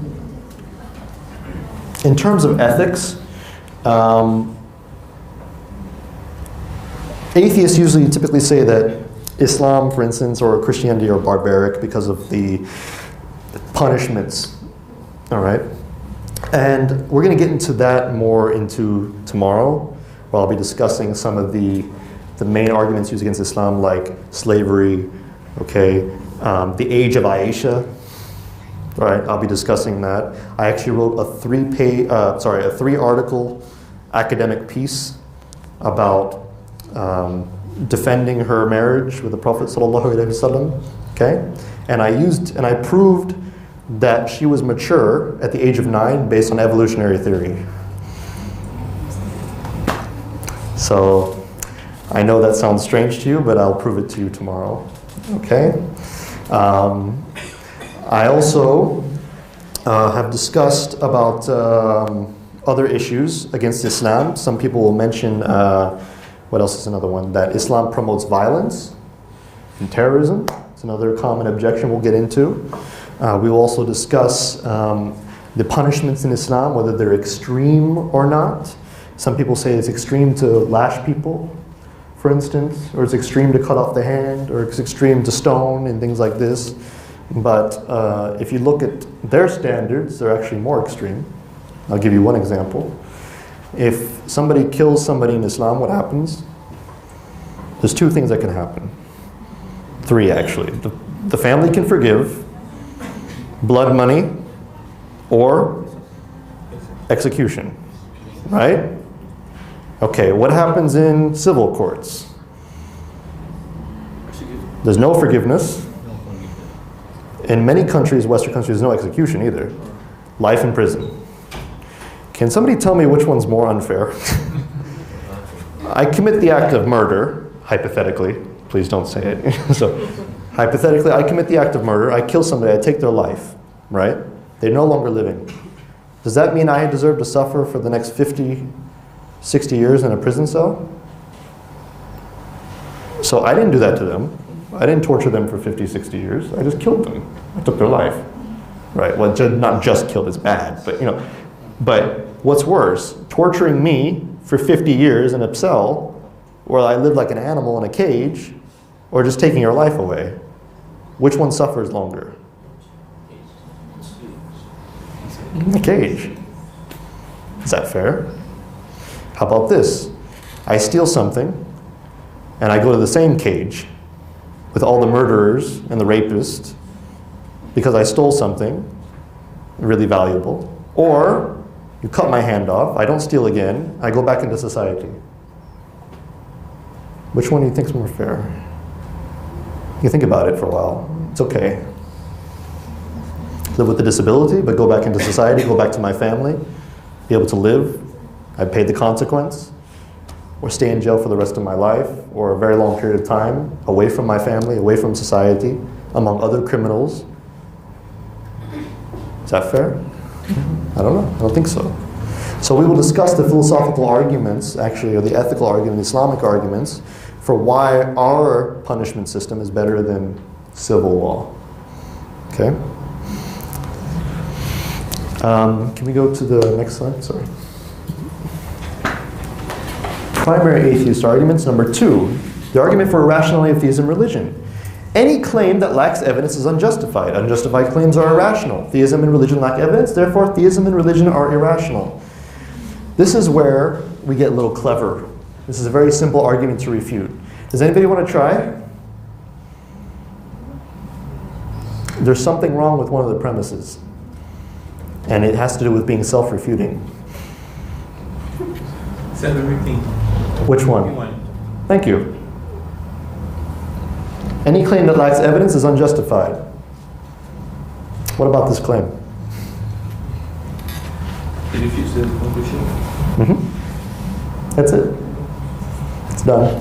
atheists usually typically say that Islam, for instance, or Christianity are barbaric because of the punishments. All right? And we're going to get into that more into tomorrow, where I'll be discussing some of the main arguments used against Islam, like slavery, okay, the age of Aisha, right? I'll be discussing that. I actually wrote a 3-article academic piece about defending her marriage with the Prophet ﷺ, okay? And I proved that she was mature at the age of 9 based on evolutionary theory. So I know that sounds strange to you, but I'll prove it to you tomorrow. Okay? I also have discussed about other issues against Islam. Some people will mention What else is another one? That Islam promotes violence and terrorism. It's another common objection we'll get into. We will also discuss the punishments in Islam, whether they're extreme or not. Some people say it's extreme to lash people, for instance, or it's extreme to cut off the hand, or it's extreme to stone and things like this. But if you look at their standards, they're actually more extreme. I'll give you one example. If somebody kills somebody in Islam, what happens? There's two things that can happen. Three, actually. The family can forgive, blood money, or execution, right? Okay, what happens in civil courts? There's no forgiveness. In many countries, Western countries, there's no execution either. Life in prison. Can somebody tell me which one's more unfair? I commit the act of murder, hypothetically. Please don't say it. So, hypothetically, I commit the act of murder. I kill somebody. I take their life, right? They're no longer living. Does that mean I deserve to suffer for the next 50, 60 years in a prison cell? So I didn't do that to them. I didn't torture them for 50, 60 years. I just killed them. I took their life, right? Well, not just killed is bad, but But what's worse, torturing me for 50 years in a cell where I live like an animal in a cage, or just taking your life away? Which one suffers longer? In the cage. Is that fair? How about this? I steal something, and I go to the same cage with all the murderers and the rapists because I stole something really valuable. Or you cut my hand off, I don't steal again, I go back into society. Which one do you think is more fair? You think about it for a while. It's okay. Live with a disability, but go back into society, go back to my family, be able to live. I paid the consequence. Or stay in jail for the rest of my life, or a very long period of time, away from my family, away from society, among other criminals. Is that fair? I don't know. I don't think so. So we will discuss the philosophical arguments, actually, or the ethical argument, the Islamic arguments, for why our punishment system is better than civil law. Okay? Can we go to the next slide? Sorry. Primary atheist arguments. Number 2, the argument for irrationality of theism religion. Any claim that lacks evidence is unjustified. Unjustified claims are irrational. Theism and religion lack evidence, therefore theism and religion are irrational. This is where we get a little clever. This is a very simple argument to refute. Does anybody want to try? There's something wrong with one of the premises, and it has to do with being self-refuting. Self-refuting. Which one? Thank you. Any claim that lacks evidence is unjustified. What about this claim? It refutes the conclusion. That's it. It's done.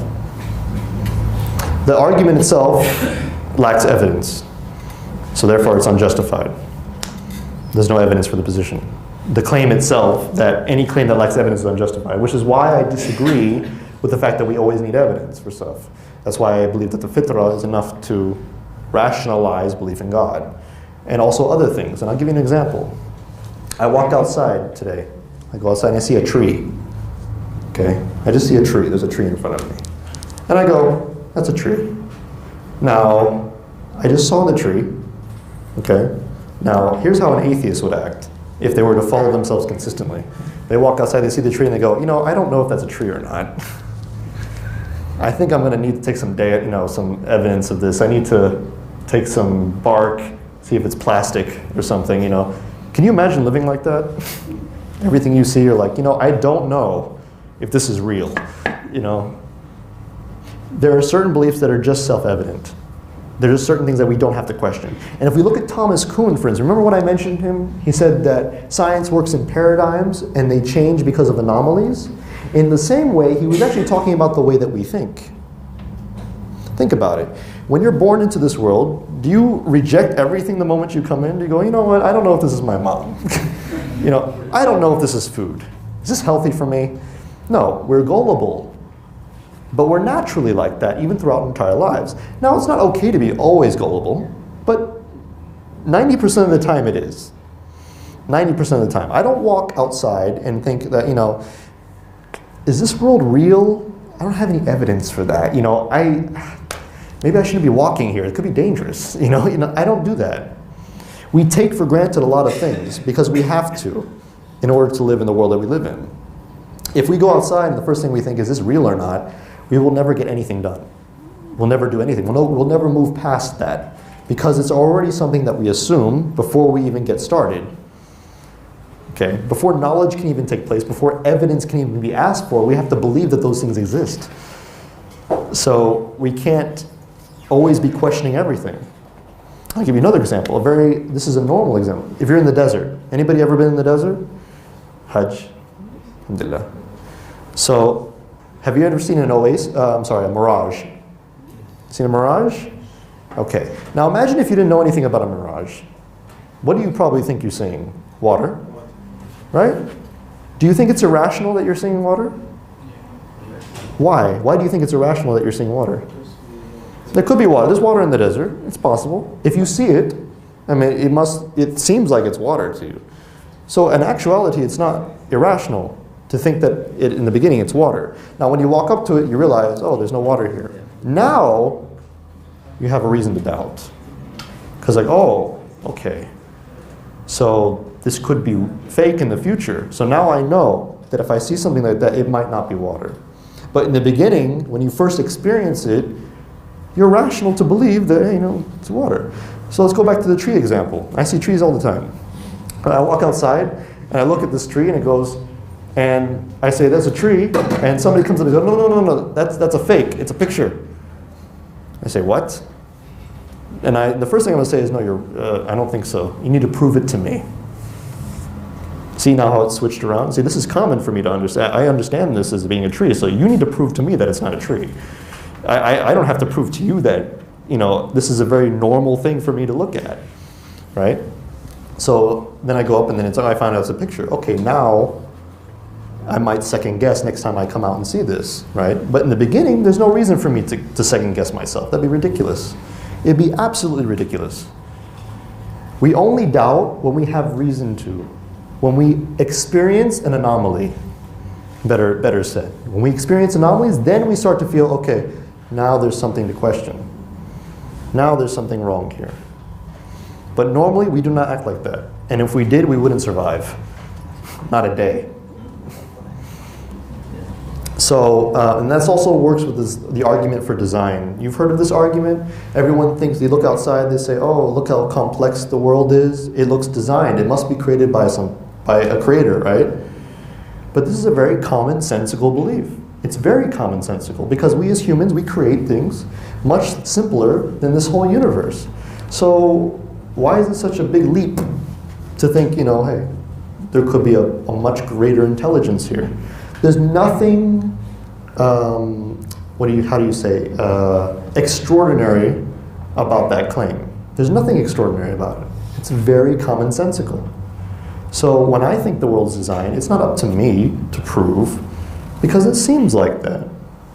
The argument itself lacks evidence, so therefore it's unjustified. There's no evidence for the position. The claim itself, that any claim that lacks evidence is unjustified, which is why I disagree with the fact that we always need evidence for stuff. That's why I believe that the fitrah is enough to rationalize belief in God. And also other things. And I'll give you an example. I walked outside today. I go outside and I see a tree. Okay? I just see a tree. There's a tree in front of me. And I go, that's a tree. Now, I just saw the tree. Okay? Now, here's how an atheist would act if they were to follow themselves consistently. They walk outside, they see the tree, and they go, I don't know if that's a tree or not. I think I'm going to need to take some some evidence of this. I need to take some bark, see if it's plastic or something, Can you imagine living like that? Everything you see, you're like, I don't know if this is real, There are certain beliefs that are just self-evident. There are certain things that we don't have to question. And if we look at Thomas Kuhn, for instance, remember when I mentioned him? He said that science works in paradigms and they change because of anomalies. In the same way, he was actually talking about the way that we think. Think about it. When you're born into this world, do you reject everything the moment you come in? Do you go, you know what, I don't know if this is my mom. I don't know if this is food. Is this healthy for me? No, we're gullible. But we're naturally like that, even throughout our entire lives. Now, it's not okay to be always gullible, but 90% of the time it is. 90% of the time. I don't walk outside and think that, you know, is this world real? I don't have any evidence for that. You know, maybe I shouldn't be walking here. It could be dangerous. You know, I don't do that. We take for granted a lot of things because we have to in order to live in the world that we live in. If we go outside and the first thing we think is this real or not, we will never get anything done. We'll never do anything. We'll never move past that because it's already something that we assume before we even get started. Okay? Before knowledge can even take place, before evidence can even be asked for, we have to believe that those things exist. So we can't always be questioning everything. I'll give you another example. This is a normal example. If you're in the desert, anybody ever been in the desert? Hajj. Alhamdulillah. So, have you ever seen a mirage? Seen a mirage? Okay. Now imagine if you didn't know anything about a mirage. What do you probably think you're seeing? Water. Right? Do you think it's irrational that you're seeing water? Why? Why do you think it's irrational that you're seeing water? There could be water. There's water in the desert. It's possible. If you see it, I mean, it seems like it's water to you. So in actuality, it's not irrational to think that in the beginning it's water. Now when you walk up to it, you realize, oh, there's no water here. Now, you have a reason to doubt. Because like, oh, okay. So this could be fake in the future. So now I know that if I see something like that, it might not be water. But in the beginning, when you first experience it, you're rational to believe that, hey, you know, it's water. So let's go back to the tree example. I see trees all the time. I walk outside and I look at this tree and it goes, and I say, there's a tree, and somebody comes up and goes, no, that's a fake, it's a picture. I say, what? And the first thing I'm going to say is, no, I don't think so. You need to prove it to me. See now how it's switched around? See, this is common for me to understand. I understand this as being a tree, so you need to prove to me that it's not a tree. I don't have to prove to you that, you know, this is a very normal thing for me to look at, right? So then I go up and then I find out it's a picture. Okay, now I might second guess next time I come out and see this, right? But in the beginning, there's no reason for me to second guess myself. That'd be ridiculous. It'd be absolutely ridiculous. We only doubt when we have reason to. When we experience an anomaly, better said. When we experience anomalies, then we start to feel, okay, now there's something to question. Now there's something wrong here. But normally, we do not act like that. And if we did, we wouldn't survive. Not a day. So, and that also works with the argument for design. You've heard of this argument? Everyone thinks, they look outside, they say, oh, look how complex the world is. It looks designed. It must be created by a creator, right? But this is a very commonsensical belief. It's very commonsensical because we as humans, we create things much simpler than this whole universe. So why is it such a big leap to think, you know, hey, there could be a much greater intelligence here? There's nothing, how do you say, extraordinary about that claim. There's nothing extraordinary about it. It's very commonsensical. So when I think the world's designed, it's not up to me to prove, because it seems like that.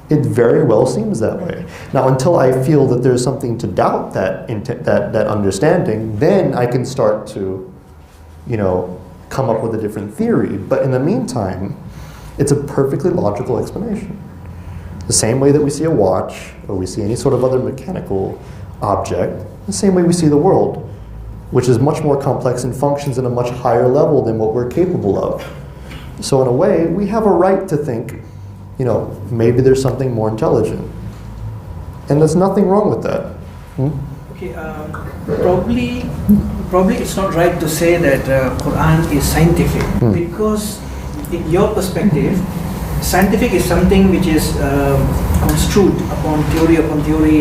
It very well seems that way. Now, until I feel that there's something to doubt that understanding, then I can start to, you know, come up with a different theory. But in the meantime, it's a perfectly logical explanation. The same way that we see a watch, or we see any sort of other mechanical object, the same way we see the world, which is much more complex and functions at a much higher level than what we're capable of. So in a way, we have a right to think, you know, maybe there's something more intelligent. And there's nothing wrong with that. Okay, probably it's not right to say that Quran is scientific, because in your perspective, scientific is something which is construed upon theory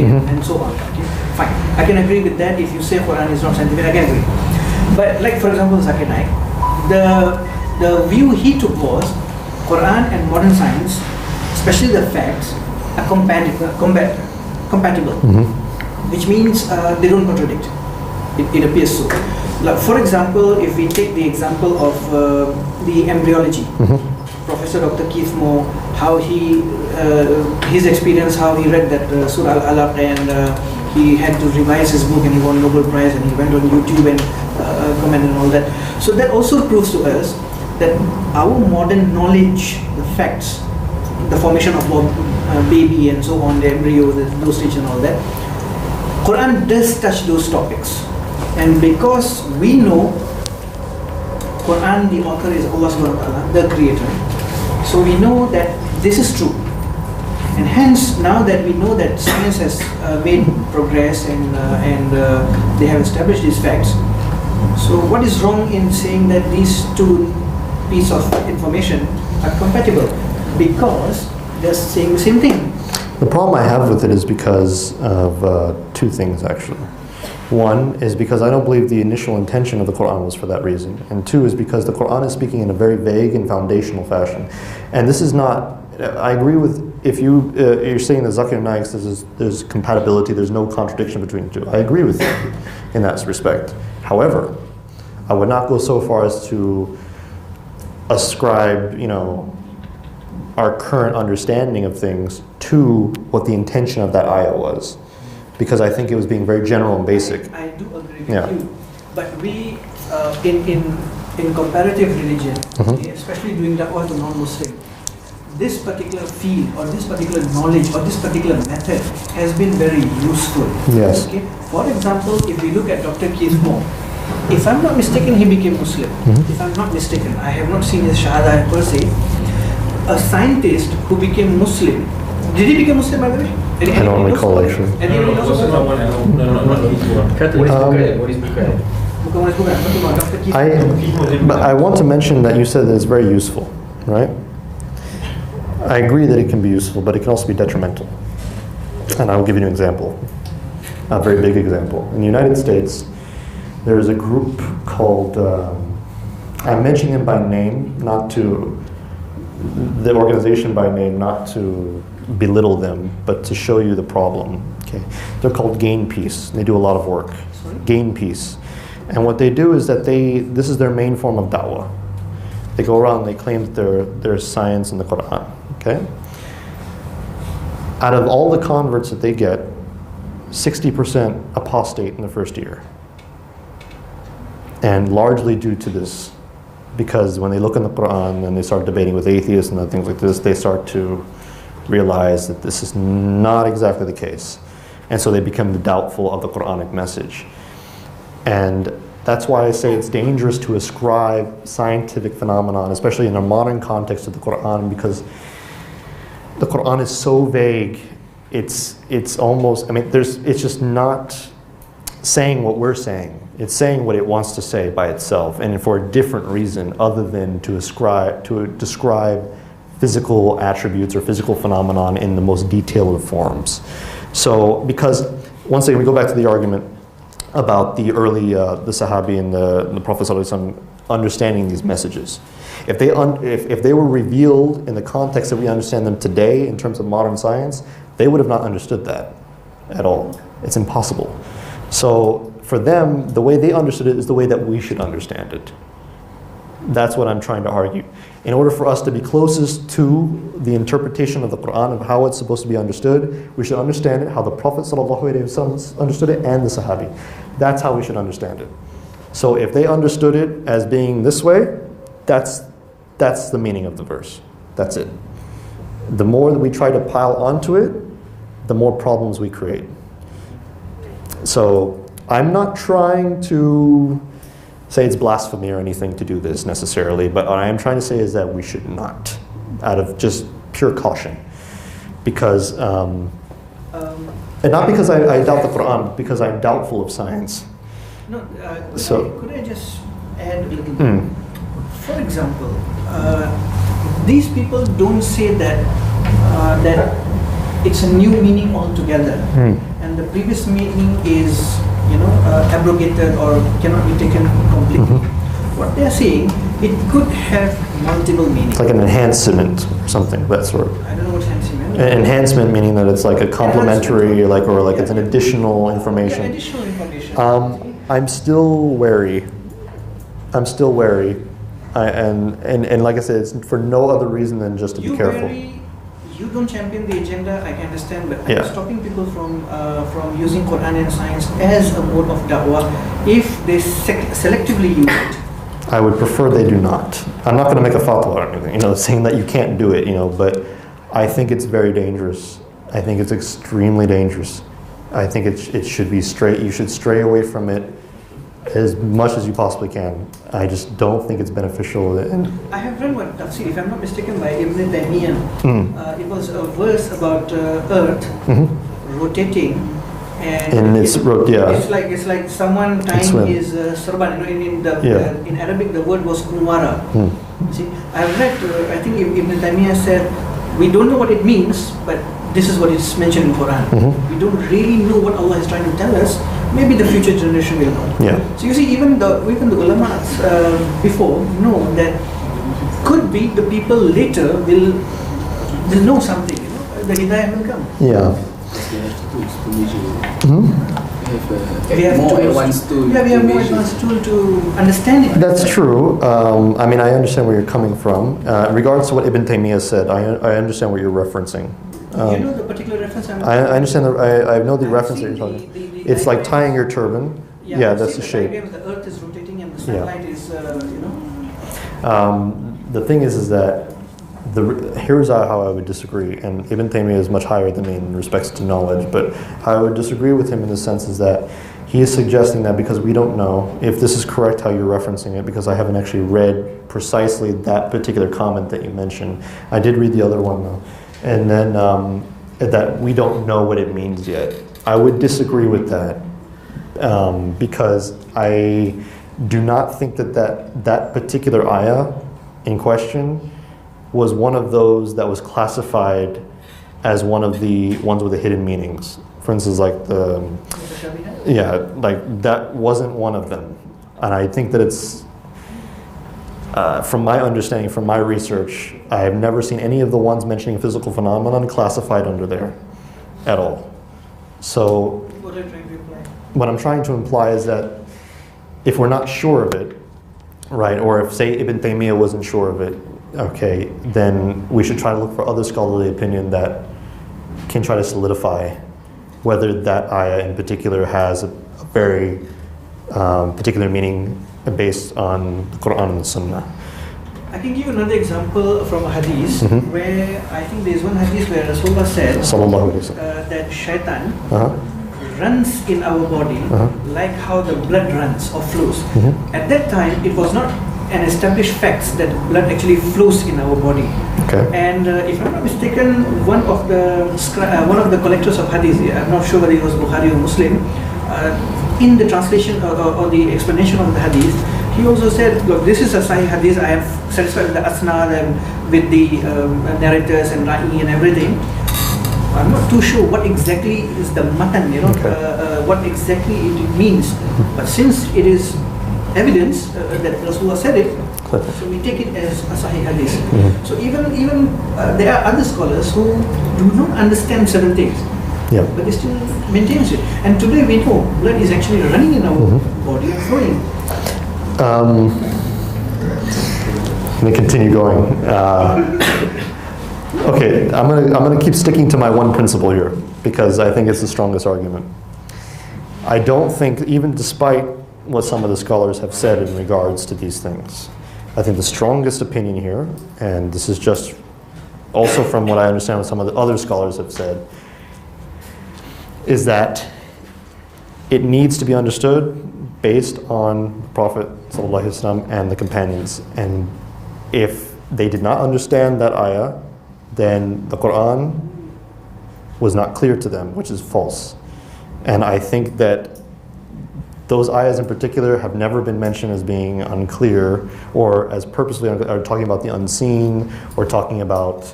and so on. Okay? Fine, I can agree with that. If you say Quran is not scientific, I can agree. But like for example, Zakir Naik, the view he took was Quran and modern science, especially the facts, are compatible, which means they don't contradict. It appears so. Like for example, if we take the example of the embryology, Professor Dr. Keith Moore how he, his experience, how he read that Surah Al-Alaq, and he had to revise his book, and he won Nobel Prize, and he went on YouTube and commented and all that. So that also proves to us that our modern knowledge, the facts, the formation of a baby and so on, the embryo, those stages and all that, Quran does touch those topics. And because we know Quran, the author is Allah subhanahu wa ta'ala, the creator, so we know that this is true. And hence, now that we know that science has made progress and they have established these facts, so what is wrong in saying that these two pieces of information are compatible? Because they're saying the same thing. The problem I have with it is because of two things, actually. One is because I don't believe the initial intention of the Quran was for that reason. And two is because the Quran is speaking in a very vague and foundational fashion. And this is not, I agree with, if you're saying that Zakir Naik says there's compatibility, there's no contradiction between the two. I agree with you in that respect. However, I would not go so far as to ascribe, our current understanding of things to what the intention of that ayah was. Because I think it was being very general and basic. I do agree with you. But we, in comparative religion, especially doing da'wah to non-Muslim, this particular field or this particular knowledge or this particular method has been very useful. Yes. Okay? For example, if we look at Dr. Keith Moore, if I'm not mistaken, he became Muslim. If I'm not mistaken, I have not seen his Shahada per se. A scientist who became Muslim, did he become Muslim by the way? I don't recall actually. Anybody knows about But I want to mention that you said that it's very useful, right? I agree that it can be useful, but it can also be detrimental. And I'll give you an example, a very big example. In the United States, there is a group called, I'm mentioning them by name, not to, the organization by name, not to belittle them, but to show you the problem. Okay, they're called Gain Peace. They do a lot of work. Sorry? Gain Peace, and what they do is that this is their main form of da'wah. They go around and they claim that there's science in the Quran. Okay, out of all the converts that they get, 60% apostate in the first year, and largely due to this. Because when they look in the Quran and they start debating with atheists and things like this, they start to realize that this is not exactly the case. And so they become doubtful of the Quranic message. And that's why I say it's dangerous to ascribe scientific phenomenon, especially in a modern context, to the Quran, because the Quran is so vague. It's almost, it's just not saying what we're saying. It's saying what it wants to say by itself, and for a different reason other than to describe physical attributes or physical phenomenon in the most detailed of forms. So, because, once again, we go back to the argument about the early, the Sahabi and the Prophet ﷺ understanding these messages. If they were revealed in the context that we understand them today in terms of modern science, they would have not understood that at all. It's impossible. So, for them, the way they understood it is the way that we should understand it. That's what I'm trying to argue. In order for us to be closest to the interpretation of the Quran of how it's supposed to be understood, we should understand it how the Prophet ﷺ understood it and the Sahabi. That's how we should understand it. So if they understood it as being this way, that's the meaning of the verse. That's it. The more that we try to pile onto it, the more problems we create. So I'm not trying to say it's blasphemy or anything to do this necessarily, but what I am trying to say is that we should not, out of just pure caution. Because, and not because I doubt the Quran, because I'm doubtful of science. No, could I just add a little bit? For example, these people don't say that it's a new meaning altogether, and the previous meaning is abrogated or cannot be taken completely. What they're saying, it could have multiple meanings. Like an enhancement or something, that sort. I don't know what enhancement means. Enhancement meaning that it's like a complementary, it's an additional information. Yeah, additional information. I'm still wary. I'm still wary. And like I said, it's for no other reason than just to be careful. You don't champion the agenda, I can understand, but Yeah. I'm stopping people from using Quran and science as a mode of da'wah if they selectively use it. I would prefer they do not. I'm not going to make a fatwa or anything, saying that you can't do it, but I think it's very dangerous. I think it's extremely dangerous. I think it should be straight. You should stray away from it as much as you possibly can. I just don't think it's beneficial. And I have read one tafsir, if I'm not mistaken, by Ibn Taymiyyah. It was a verse about Earth rotating, and it's like someone tying his sarban. In Arabic, the word was kunwara. See, I've read. I think Ibn Taymiyyah said, we don't know what it means, but this is what is mentioned in Quran. We don't really know what Allah is trying to tell us. Maybe the future generation will know. Yeah. So you see, even the ulamas before know that could be the people later will know something. The hidayah will come. Yeah. We have more advanced tool. Yeah, we have more advanced tool to understand it. That's true. I mean, I understand where you're coming from. In regards to what Ibn Taymiyyah said, I understand what you're referencing. You know the particular reference I'm I understand. I know the reference that you're talking. It's like tying your turban. Yeah, that's the shape. The earth is rotating and the sunlight is, The thing is that here's how I would disagree, and Ibn Taymiyyah is much higher than me in respects to knowledge, but how I would disagree with him in the sense is that he is suggesting that because we don't know if this is correct how you're referencing it, because I haven't actually read precisely that particular comment that you mentioned. I did read the other one though. And then that we don't know what it means yet. I would disagree with that because I do not think that particular ayah in question was one of those that was classified as one of the ones with the hidden meanings. For instance, like that wasn't one of them. And I think that it's, from my understanding, from my research, I have never seen any of the ones mentioning physical phenomenon classified under there at all. So what are you trying to imply? What I'm trying to imply is that if we're not sure of it, right, or if, say, Ibn Taymiyyah wasn't sure of it, okay, then we should try to look for other scholarly opinion that can try to solidify whether that ayah in particular has a very particular meaning based on the Quran and the Sunnah. I can give another example from a hadith where I think there is one hadith where Rasulullah said that shaitan runs in our body like how the blood runs or flows. At that time, it was not an established fact that blood actually flows in our body. Okay. And if I'm not mistaken, one of the collectors of hadith, I'm not sure whether it was Bukhari or Muslim, in the translation or the explanation of the hadith, he also said, look, this is a Sahih hadith, I am satisfied with the asnad and with the narrators and ra'i and everything. I'm not too sure what exactly is the matan, what exactly it means. But since it is evidence that Rasulullah said it, so we take it as a Sahih hadith. So even there are other scholars who do not understand certain things. Yeah. But they still maintain it. And today we know blood is actually running in our body and flowing. I'm going to continue going. Okay, I'm going to keep sticking to my one principle here because I think it's the strongest argument. I don't think, even despite what some of the scholars have said in regards to these things, I think the strongest opinion here, and this is just also from what I understand what some of the other scholars have said, is that it needs to be understood based on the Prophet ﷺ and the companions. And if they did not understand that ayah, then the Quran was not clear to them, which is false. And I think that those ayahs in particular have never been mentioned as being unclear or as purposely or talking about the unseen or talking about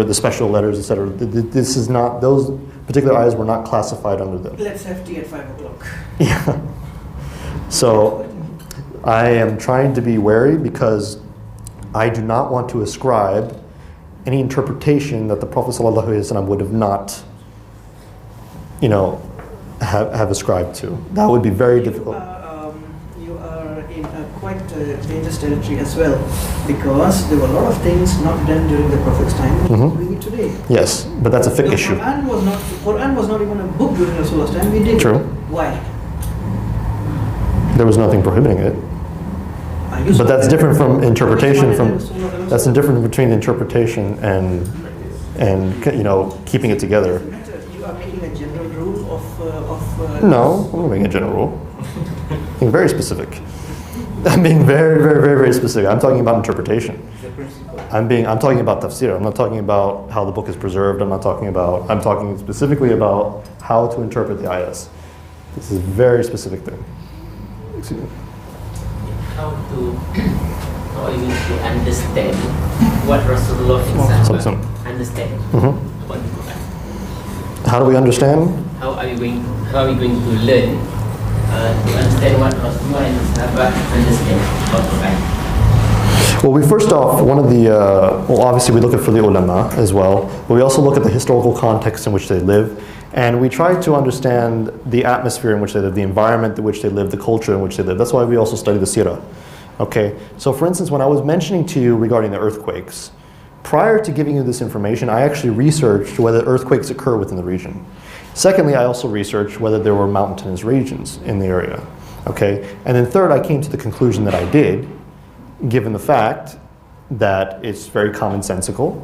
the special letters, etc. This is not, those particular ayahs were not classified under them. Let's have tea at 5 o'clock. Yeah. So I am trying to be wary because I do not want to ascribe any interpretation that the Prophet ﷺ would have not, have ascribed to. That would be very difficult. You are in a quite dangerous territory as well, because there were a lot of things not done during the Prophet's time, which we're doing it today. Yes, but that's a fiqh issue. Quran was not even a book during Rasulullah's time. We did True. it. Why? There was nothing prohibiting it. But that's different from interpretation. That's different between interpretation and you know, keeping it together. You are making a general rule of No, I'm not making a general rule. I'm being very specific. I'm being very, very, very, very specific. I'm talking about interpretation. I'm talking about tafsir. I'm not talking about how the book is preserved. I'm talking specifically about how to interpret the ayahs. This is a very specific thing. Excuse me. How are you going to understand what Rasulullah himself understand about the Quran? How do we understand? How are we going to learn to understand what Rasulullah and the Sahaba understand about the Quran? Well, we first off, one of the, well, obviously we look at for the ulama as well, but we also look at the historical context in which they live, and we try to understand the atmosphere in which they live, the environment in which they live, the culture in which they live. That's why we also study the seerah. Okay, so for instance, when I was mentioning to you regarding the earthquakes, prior to giving you this information, I actually researched whether earthquakes occur within the region. Secondly, I also researched whether there were mountainous regions in the area. Okay, and then third, I came to the conclusion that I did, given the fact that it's very commonsensical,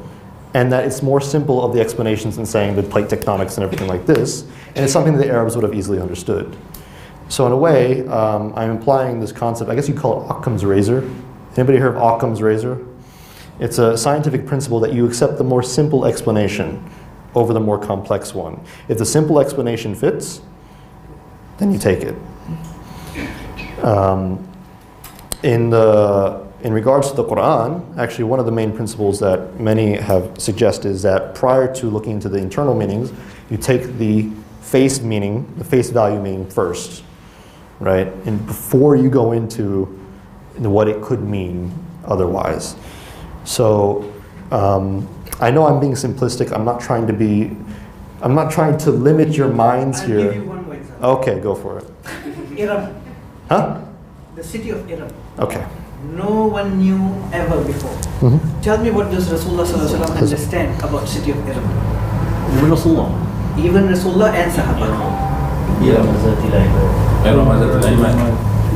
and that it's more simple of the explanations than saying the plate tectonics and everything like this, and it's something that the Arabs would have easily understood. So in a way, I'm implying this concept, I guess you call it Occam's razor. Anybody heard of Occam's razor? It's a scientific principle that you accept the more simple explanation over the more complex one. If the simple explanation fits, then you take it. In regards to the Quran, actually one of the main principles that many have suggested is that prior to looking into the internal meanings, you take the face meaning, the face value meaning first, right? And before you go into what it could mean otherwise. So I know I'm being simplistic. I'm not trying to limit your minds I'll here. give you one more example. Okay, go for it. Iram, Huh? the city of Iram. Okay. No one knew ever before. Tell me, what does Rasulullah sallallahu alaihi wasallam understand about city of Iram? Even Rasulullah. Even Rasulullah and Sahaba.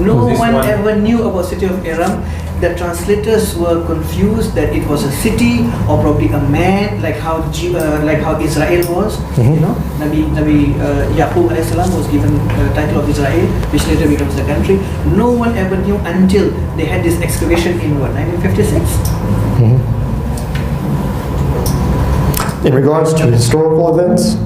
No one ever knew about city of Iram. The translators were confused that it was a city or probably a man, like how Israel was. You know, Nabi Yaqub alayhi salam was given the title of Israel, which later becomes the country. No one ever knew until they had this excavation in what, 1956. In regards to historical events,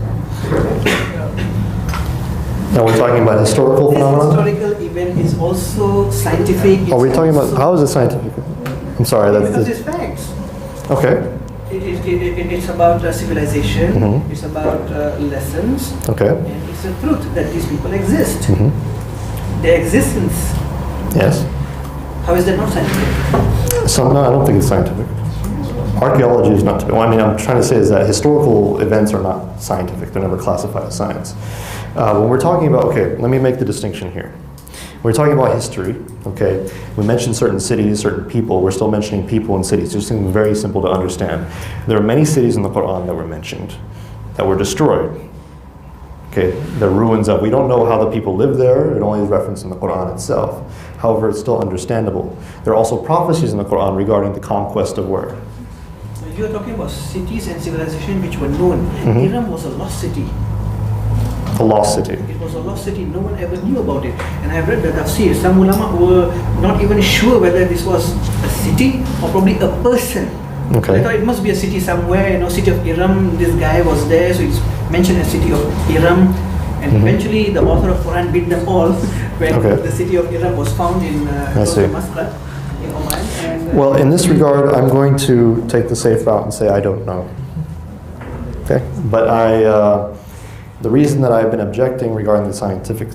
now we're talking about historical This phenomena. historical event is also scientific. Are we talking about, how is it scientific? I'm sorry, Because that's, it's facts. okay, It's about civilization, it's about lessons, okay, and it's a truth that these people exist. Their existence, yes. how is that not scientific? No, I don't think it's scientific. Archaeology is not, what I mean, I'm trying to say is that historical events are not scientific. They're never classified as science. When we're talking about, okay, let me make the distinction here. We're talking about history, okay? We mentioned certain cities, certain people. We're still mentioning people and cities. It's just very simple to understand. There are many cities in the Quran that were mentioned, that were destroyed. Okay, the ruins of, we don't know how the people lived there. It only is referenced in the Quran itself. However, it's still understandable. There are also prophecies in the Quran regarding the conquest of where? You are talking about cities and civilization which were known. Iram was a lost city. A lost city. It was a lost city. No one ever knew about it. And I've read the tafsir. Some ulama were not even sure whether this was a city or probably a person. Okay. I thought it must be a city somewhere. You know, city of Iram. This guy was there, so it's mentioned as city of Iram. And eventually, the author of Quran beat them all when the city of Iram was found in Muscat, in Oman. And, well, in this regard, I'm going to take the safe route and say I don't know. Okay, but the reason that I've been objecting regarding the scientific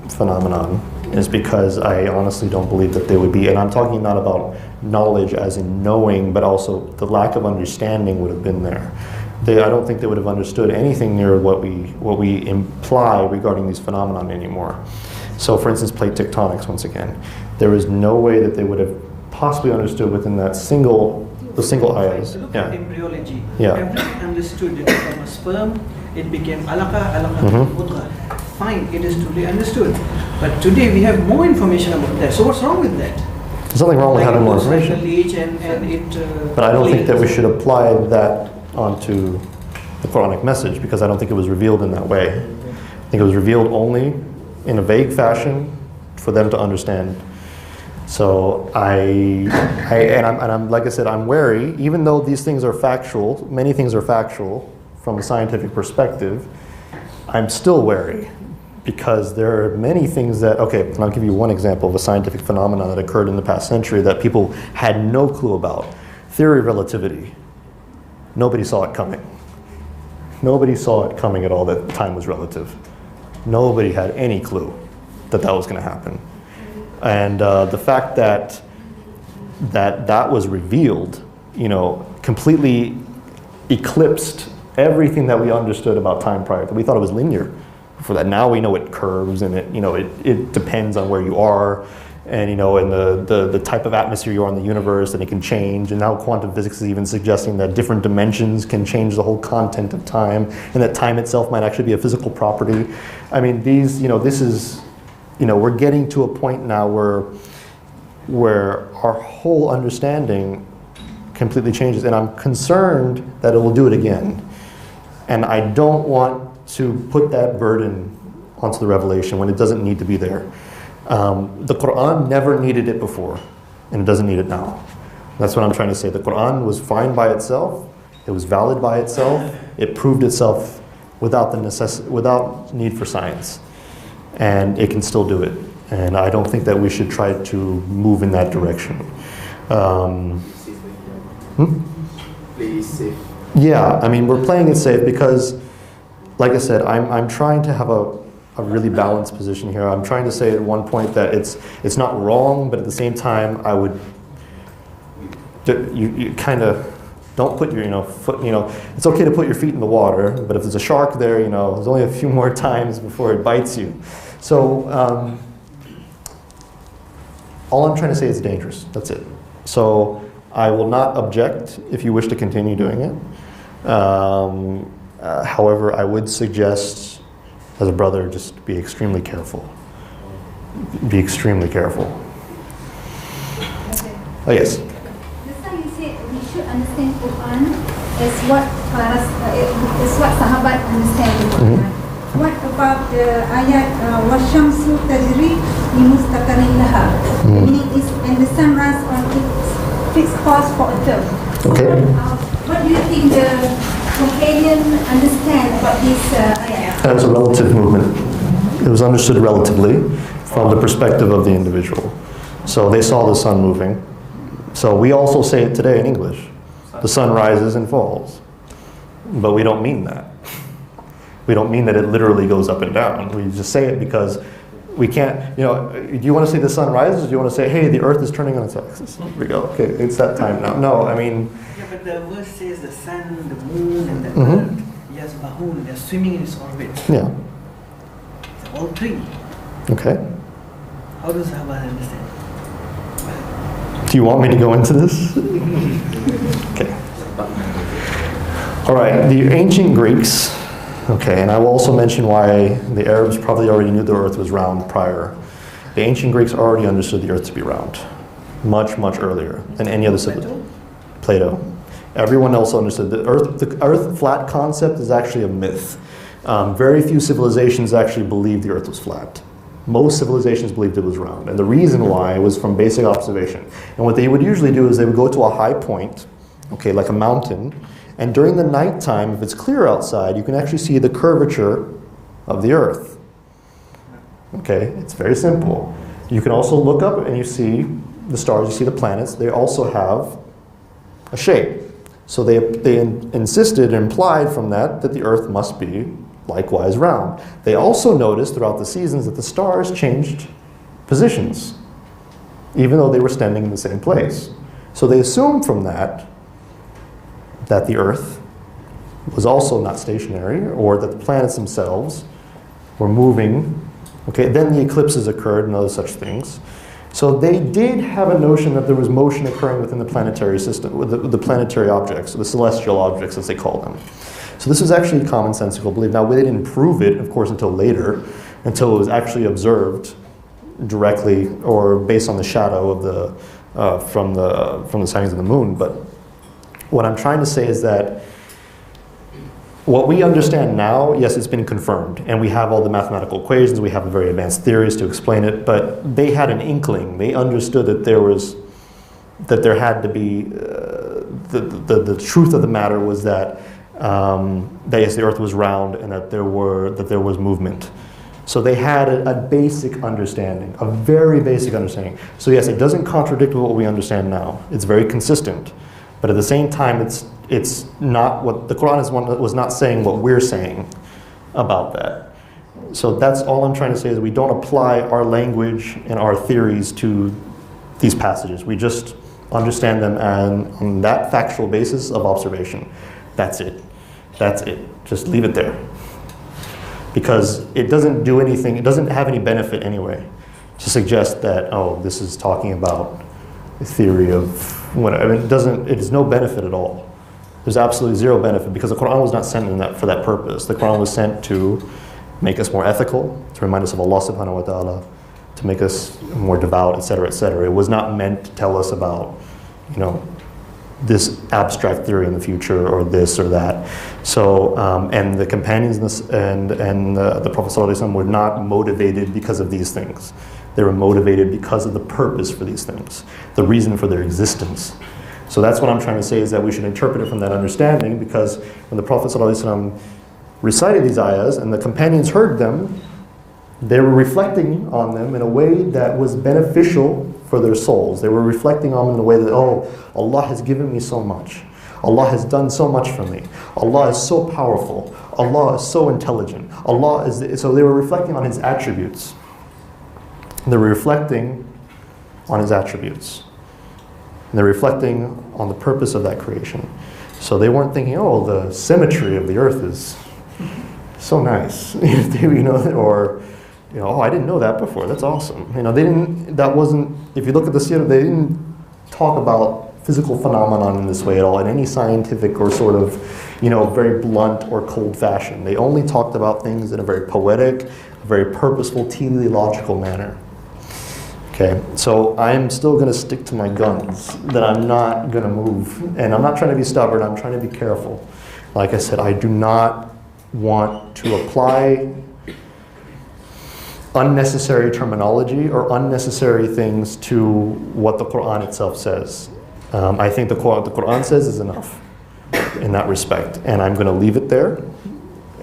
phenomenon is because I honestly don't believe that they would be, and I'm talking not about knowledge as in knowing, but also the lack of understanding would have been there. I don't think they would have understood anything near what we imply regarding these phenomenon anymore. So for instance, plate tectonics, once again, there is no way that they would have possibly understood within that single ayahs. Look at embryology. Yeah. Everyone understood it from a sperm, it became alaqa, mudghah. Fine, it is totally understood. But today we have more information about that. So what's wrong with that? There's nothing wrong with having more information. But I don't think that we should apply that onto the Quranic message, because I don't think it was revealed in that way. I think it was revealed only in a vague fashion for them to understand. So I'm like I said, I'm wary, even though these things are factual, many things are factual from a scientific perspective, I'm still wary, because there are many things that, okay, and I'll give you one example of a scientific phenomenon that occurred in the past century that people had no clue about. Theory of relativity. Nobody saw it coming. Nobody saw it coming at all that time was relative. Nobody had any clue that that was going to happen. And the fact that was revealed, completely eclipsed everything that we understood about time prior. We thought it was linear. For that, now we know it curves, and it depends on where you are, and and the type of atmosphere you are in the universe, and it can change. And now quantum physics is even suggesting that different dimensions can change the whole content of time, and that time itself might actually be a physical property. I mean, this is, we're getting to a point now where our whole understanding completely changes, and I'm concerned that it will do it again. And I don't want to put that burden onto the revelation when it doesn't need to be there. The Quran never needed it before, and it doesn't need it now. That's what I'm trying to say. The Quran was fine by itself. It was valid by itself. It proved itself without without need for science, and it can still do it. And I don't think that we should try to move in that direction. Play it safe. Yeah, I mean, we're playing it safe because, like I said, I'm trying to have a really balanced position here. I'm trying to say at one point that it's not wrong, but at the same time, I would, you kind of don't put your foot, it's okay to put your feet in the water, but if there's a shark there, there's only a few more times before it bites you. So all I'm trying to say is dangerous. That's it. So I will not object if you wish to continue doing it. However, I would suggest, as a brother, just be extremely careful. Be extremely careful. Okay. Oh, yes? Just like you said, we should understand Quran as what Sahabat understand the Quran. What about the ayat Washamsu tajri li mustaqarrin laha? The meaning is, and the sun rises on its fixed course for a term. Okay. What do you think the companion understand about this ayat? As a relative movement. It was understood relatively from the perspective of the individual. So they saw the sun moving. So we also say it today in English. The sun rises and falls. But we don't mean that. We don't mean that it literally goes up and down. We just say it because we can't, do you want to say the sun rises, or do you want to say, hey, the earth is turning on its axis? Here we go. Okay, it's that time now. No, I mean... Yeah, but the verse says the sun, the moon, and the earth, yes, Bahun, they're swimming in its orbit. Yeah. All three. Okay. How does Sahabat understand? Do you want me to go into this? Okay. All right, the ancient Greeks, okay, and I will also mention why the Arabs probably already knew the earth was round prior. The ancient Greeks already understood the earth to be round, much, much earlier than any other civilization. Plato. Everyone else understood the earth flat concept is actually a myth. Very few civilizations actually believed the earth was flat. Most civilizations believed it was round. And the reason why was from basic observation. And what they would usually do is they would go to a high point, okay, like a mountain, and during the nighttime, if it's clear outside, you can actually see the curvature of the earth. Okay, it's very simple. You can also look up and you see the stars, you see the planets, they also have a shape. So they insisted and implied from that the earth must be likewise round. They also noticed throughout the seasons that the stars changed positions, even though they were standing in the same place. So they assumed from that the earth was also not stationary, or that the planets themselves were moving Okay, then the eclipses occurred and other such things. So they did have a notion that there was motion occurring within the planetary system, with the planetary objects, the celestial objects as they call them. So this was actually a commonsensical belief. Now they didn't prove it, of course, until later, until it was actually observed directly or based on the shadow of from the sightings of the moon. But what I'm trying to say is that what we understand now, yes, it's been confirmed, and we have all the mathematical equations, we have the very advanced theories to explain it, but they had an inkling. They understood that there had to be, the truth of the matter was that yes, the earth was round and that there was movement. So they had a basic understanding, a very basic understanding. So yes, it doesn't contradict what we understand now. It's very consistent. But at the same time, it's not what the Quran was not saying what we're saying about that. So that's all I'm trying to say is we don't apply our language and our theories to these passages. We just understand them on that factual basis of observation. That's it. That's it. Just leave it there. Because it doesn't do anything, it doesn't have any benefit anyway to suggest that, oh, this is talking about a theory of whatever. It is no benefit at all. There's absolutely zero benefit because the Quran was not sent for that purpose. The Quran was sent to make us more ethical, to remind us of Allah subhanahu wa ta'ala, to make us more devout, etc., etc. It was not meant to tell us about, this abstract theory in the future or this or that. So, and the companions and the Prophet ﷺ were not motivated because of these things. They were motivated because of the purpose for these things, the reason for their existence. So that's what I'm trying to say, is that we should interpret it from that understanding, because when the Prophet ﷺ recited these ayahs and the companions heard them, they were reflecting on them in a way that was beneficial for their souls. They were reflecting on them in a way that, oh, Allah has given me so much. Allah has done so much for me. Allah is so powerful. Allah is so intelligent. So they were reflecting on His attributes. They were reflecting on His attributes. And they're reflecting on the purpose of that creation. So they weren't thinking, oh, the symmetry of the earth is so nice. Or, oh, I didn't know that before. That's awesome. If you look at the seerah, they didn't talk about physical phenomenon in this way at all, in any scientific or sort of, very blunt or cold fashion. They only talked about things in a very poetic, very purposeful, teleological manner. Okay, so I'm still going to stick to my guns, that I'm not going to move. And I'm not trying to be stubborn, I'm trying to be careful. Like I said, I do not want to apply unnecessary terminology or unnecessary things to what the Quran itself says. I think what the Quran says is enough in that respect. And I'm going to leave it there,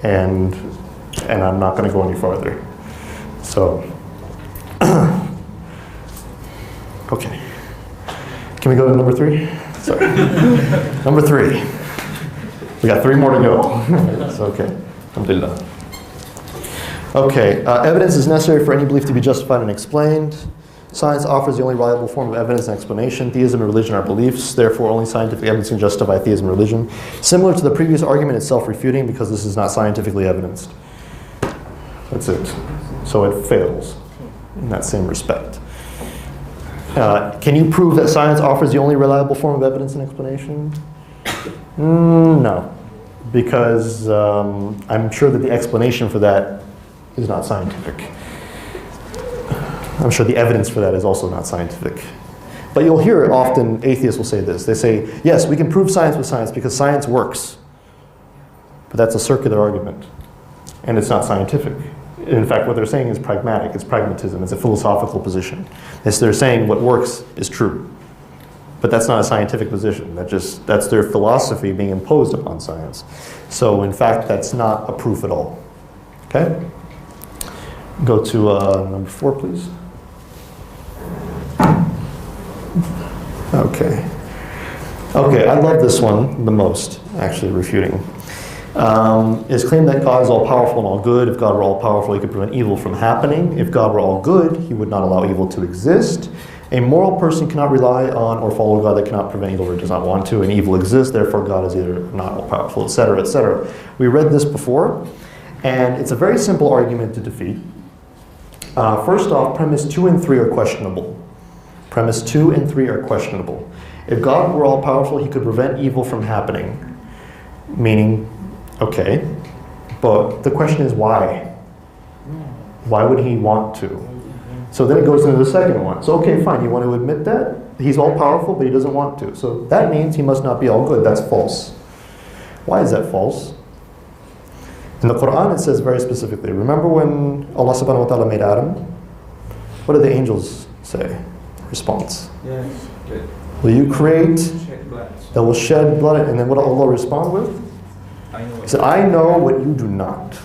and I'm not going to go any farther. So, okay. Can we go to number 3? Sorry. Number 3. We got 3 more to go. It's okay. Alhamdulillah. Okay, evidence is necessary for any belief to be justified and explained. Science offers the only reliable form of evidence and explanation. Theism and religion are beliefs, therefore only scientific evidence can justify theism and religion. Similar to the previous argument, it's self-refuting because this is not scientifically evidenced. That's it. So it fails in that same respect. Can you prove that science offers the only reliable form of evidence and explanation? No, because I'm sure that the explanation for that is not scientific. I'm sure the evidence for that is also not scientific. But you'll hear it often, atheists will say this. They say, yes, we can prove science with science because science works. But that's a circular argument, and it's not scientific. In fact, what they're saying is pragmatic. It's pragmatism. It's a philosophical position. They're saying what works is true. But that's not a scientific position. That's their philosophy being imposed upon science. So in fact, that's not a proof at all. Okay? Go to number 4, please. Okay. Okay, I love this one the most, actually, refuting. Is claim that God is all-powerful and all good. If God were all-powerful, He could prevent evil from happening. If God were all good, He would not allow evil to exist. A moral person cannot rely on or follow God that cannot prevent evil or does not want to, and evil exists, therefore God is either not all-powerful, etc., etc. We read this before, and it's a very simple argument to defeat. First off, premise 2 and 3 are questionable. Premise 2 and 3 are questionable. If God were all-powerful, he could prevent evil from happening. Meaning, okay, but the question is why? Why would he want to? So then it goes into the second one. So okay, fine, you want to admit that? He's all-powerful, but he doesn't want to. So that means he must not be all good. That's false. Why is that false? In the Quran it says very specifically, remember when Allah subhanahu wa ta'ala made Adam? What did the angels say? Response. Yes. Will you create Shed blood. that will shed blood? And then what did Allah respond with? I know. He said, I know what you do not.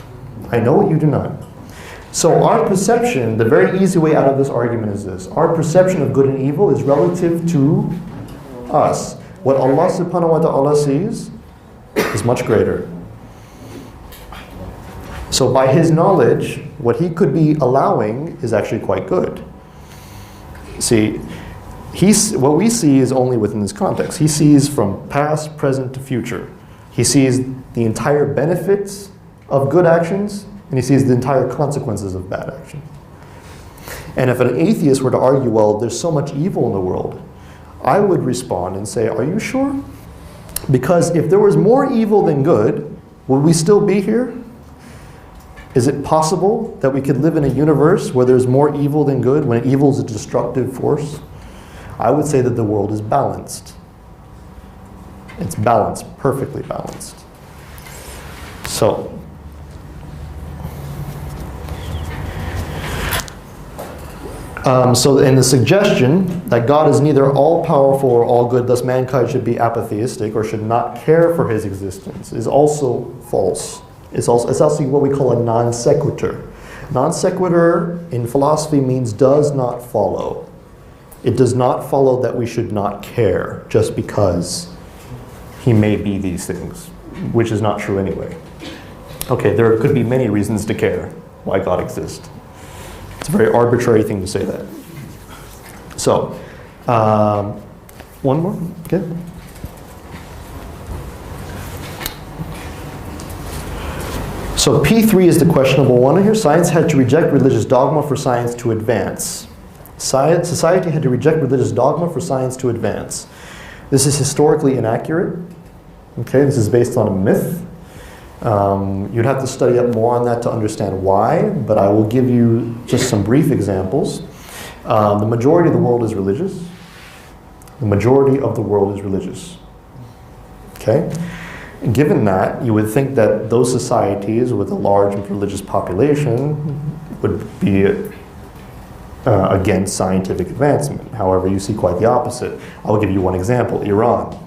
I know what you do not. So our perception, the very easy way out of this argument is this. Our perception of good and evil is relative to us. What Allah subhanahu wa ta'ala sees is much greater. So by his knowledge, what he could be allowing is actually quite good. See, what we see is only within this context. He sees from past, present to future. He sees the entire benefits of good actions, and he sees the entire consequences of bad action. And if an atheist were to argue, well, there's so much evil in the world, I would respond and say, are you sure? Because if there was more evil than good, would we still be here? Is it possible that we could live in a universe where there's more evil than good, when evil is a destructive force? I would say that the world is balanced. It's balanced, perfectly balanced. So in the suggestion that God is neither all-powerful or all-good, thus mankind should be apatheistic or should not care for his existence, is also false. It's also what we call a non sequitur. Non sequitur in philosophy means does not follow. It does not follow that we should not care just because he may be these things, which is not true anyway. Okay, there could be many reasons to care why God exists. It's a very arbitrary thing to say that. So, one more, okay. So P3 is the questionable one here. Science had to reject religious dogma for science to advance. Society had to reject religious dogma for science to advance. This is historically inaccurate. Okay, this is based on a myth. You'd have to study up more on that to understand why, but I will give you just some brief examples. The majority of the world is religious. The majority of the world is religious. Okay? And given that, you would think that those societies with a large religious population would be against scientific advancement. However, you see quite the opposite. I will give you one example, Iran.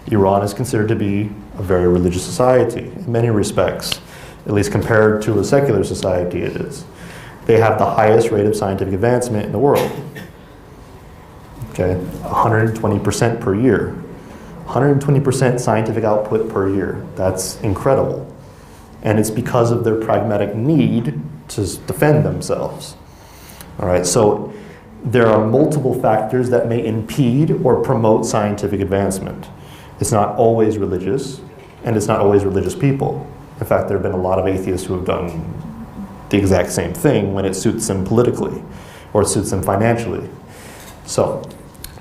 Iran is considered to be a very religious society in many respects, at least compared to a secular society it is. They have the highest rate of scientific advancement in the world. Okay, 120% per year. 120% scientific output per year. That's incredible. And it's because of their pragmatic need to defend themselves. All right, so there are multiple factors that may impede or promote scientific advancement. It's not always religious, and it's not always religious people. In fact, there have been a lot of atheists who have done the exact same thing when it suits them politically or it suits them financially. So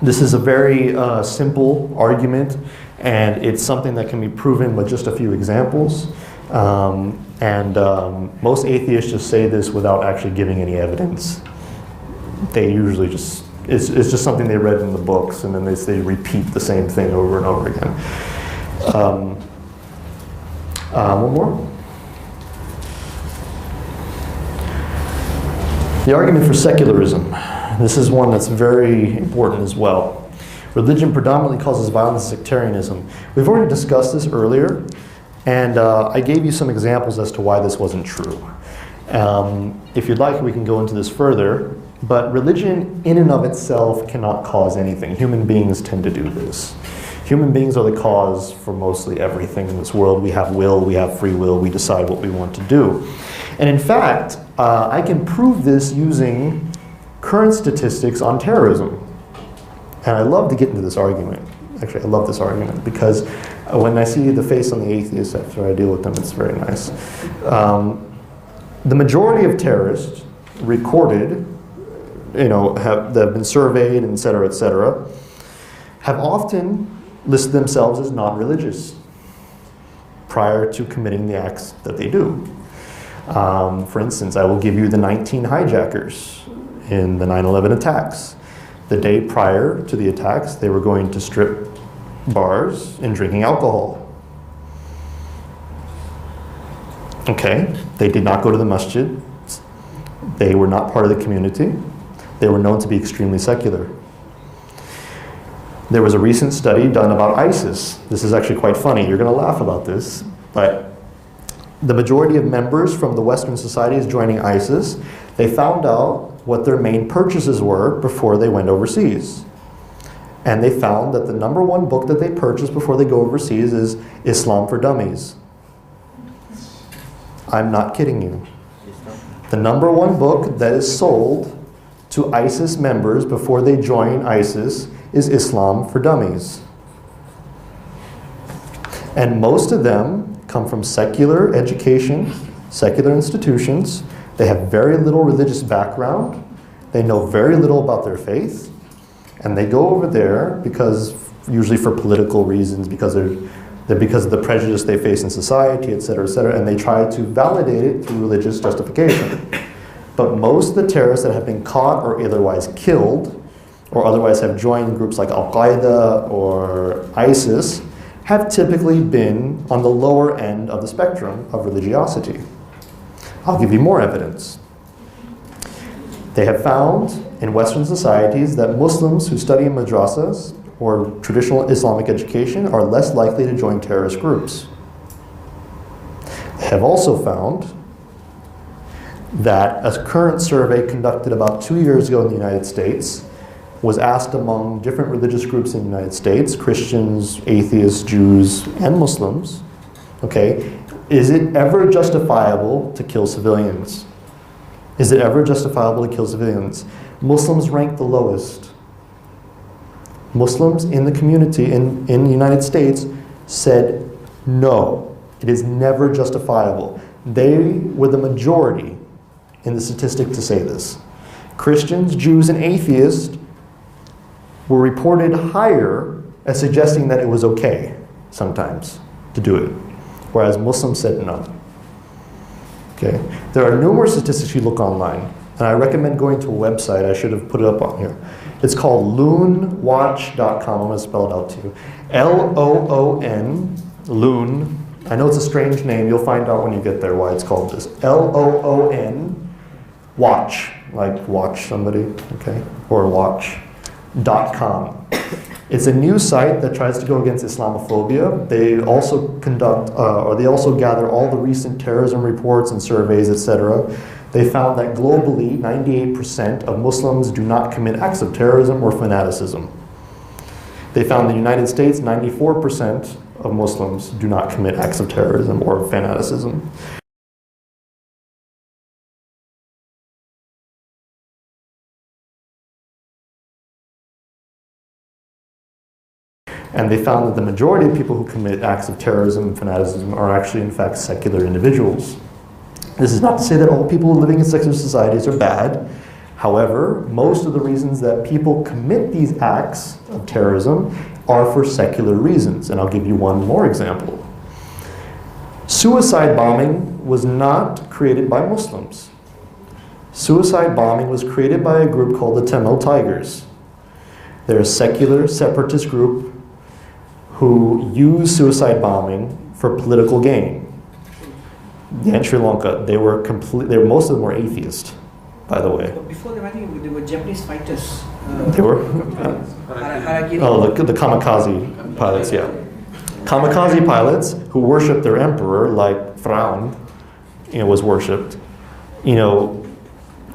this is a very simple argument, and it's something that can be proven with just a few examples. Most atheists just say this without actually giving any evidence. They usually just, it's just something they read in the books, and then they repeat the same thing over and over again. One more. The argument for secularism. This is one that's very important as well. Religion predominantly causes violence and sectarianism. We've already discussed this earlier, and I gave you some examples as to why this wasn't true. If you'd like, we can go into this further, but religion in and of itself cannot cause anything. Human beings tend to do this. Human beings are the cause for mostly everything in this world. We have will, we have free will, we decide what we want to do. And in fact, I can prove this using current statistics on terrorism. And I love to get into this argument. Actually, I love this argument because when I see the face on the atheists after I deal with them, it's very nice. The majority of terrorists recorded, that have been surveyed, et cetera, have often listed themselves as not religious prior to committing the acts that they do. For instance, I will give you the 19 hijackers in the 9/11 attacks. The day prior to the attacks, they were going to strip bars and drinking alcohol. Okay, they did not go to the masjid. They were not part of the community. They were known to be extremely secular. There was a recent study done about ISIS. This is actually quite funny. You're going to laugh about this, but the majority of members from the Western societies joining ISIS, they found out what their main purchases were before they went overseas. And they found that the number one book that they purchased before they go overseas is Islam for Dummies. I'm not kidding you. The number one book that is sold to ISIS members before they join ISIS is Islam for Dummies. And most of them come from secular education, secular institutions. They have very little religious background. They know very little about their faith. And they go over there because, usually for political reasons, because of the prejudice they face in society, et cetera, and they try to validate it through religious justification. But most of the terrorists that have been caught or otherwise killed, or otherwise have joined groups like Al-Qaeda or ISIS, have typically been on the lower end of the spectrum of religiosity. I'll give you more evidence. They have found in Western societies that Muslims who study in madrasas or traditional Islamic education are less likely to join terrorist groups. They have also found that a current survey conducted about 2 years ago in the United States was asked among different religious groups in the United States, Christians, atheists, Jews, and Muslims, okay, is it ever justifiable to kill civilians? Is it ever justifiable to kill civilians? Muslims rank the lowest. Muslims in the community in the United States said no, it is never justifiable. They were the majority in the statistic to say this. Christians, Jews, and atheists were reported higher as suggesting that it was okay sometimes to do it, whereas Muslims said no. Okay. There are numerous statistics you look online, and I recommend going to a website. I should have put it up on here. It's called loonwatch.com. I'm going to spell it out to you. L-O-O-N, Loon. I know it's a strange name. You'll find out when you get there why it's called this. L-O-O-N, watch, like watch somebody, okay, or watch.com. It's a news site that tries to go against Islamophobia. They also conduct, or they also gather all the recent terrorism reports and surveys, etc. They found that globally, 98% of Muslims do not commit acts of terrorism or fanaticism. They found in the United States, 94% of Muslims do not commit acts of terrorism or fanaticism. And they found that the majority of people who commit acts of terrorism and fanaticism are actually, in fact, secular individuals. This is not to say that all people living in secular societies are bad. However, most of the reasons that people commit these acts of terrorism are for secular reasons. And I'll give you one more example. Suicide bombing was not created by Muslims. Suicide bombing was created by a group called the Tamil Tigers. They're a secular separatist group who use suicide bombing for political gain. In Sri Lanka, most of them were atheists, by the way. But before them, I think they were Japanese fighters. They were? Harakiri. The kamikaze pilots, yeah. Kamikaze pilots who worshiped their emperor, like Fraun, was worshipped,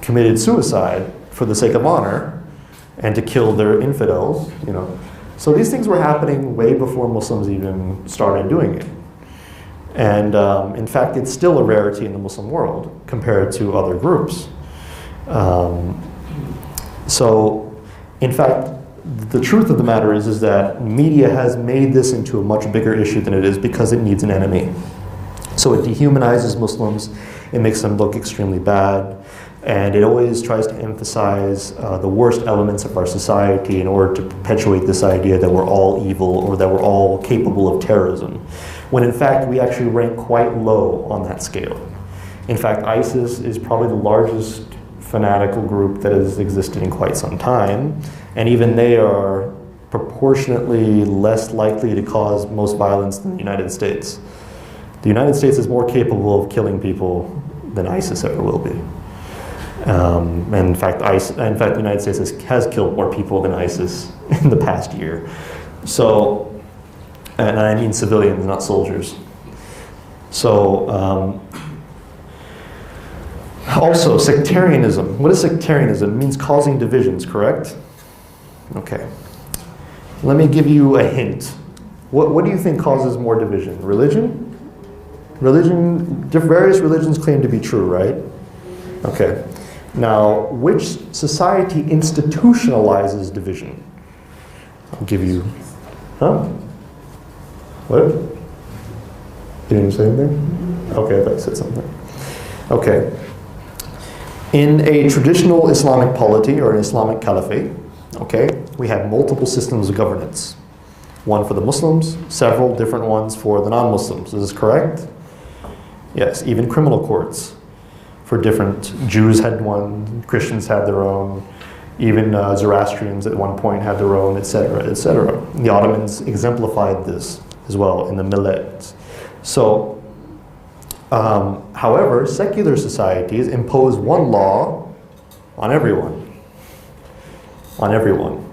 committed suicide for the sake of honor and to kill their infidels, So these things were happening way before Muslims even started doing it. And in fact, it's still a rarity in the Muslim world compared to other groups. So, in fact, the truth of the matter is that media has made this into a much bigger issue than it is because it needs an enemy. So it dehumanizes Muslims, it makes them look extremely bad. And it always tries to emphasize the worst elements of our society in order to perpetuate this idea that we're all evil or that we're all capable of terrorism, when in fact we actually rank quite low on that scale. In fact, ISIS is probably the largest fanatical group that has existed in quite some time, and even they are proportionately less likely to cause most violence than the United States. The United States is more capable of killing people than ISIS ever will be. And in fact, the United States has killed more people than ISIS in the past year. So, and I mean civilians, not soldiers. So, also, sectarianism. What is sectarianism? It means causing divisions, correct? Okay. Let me give you a hint. What do you think causes more division? Religion? Various religions claim to be true, right? Okay. Now, which society institutionalizes division? I'll give you... Huh? What? You didn't say anything? Okay, I thought you said something. Okay. In a traditional Islamic polity or an Islamic caliphate, okay, we have multiple systems of governance. One for the Muslims, several different ones for the non-Muslims. Is this correct? Yes, even criminal courts for different... Jews had one, Christians had their own, even Zoroastrians at one point had their own, etc., etc. The Ottomans exemplified this as well in the millet. So, however, secular societies impose one law on everyone. On everyone.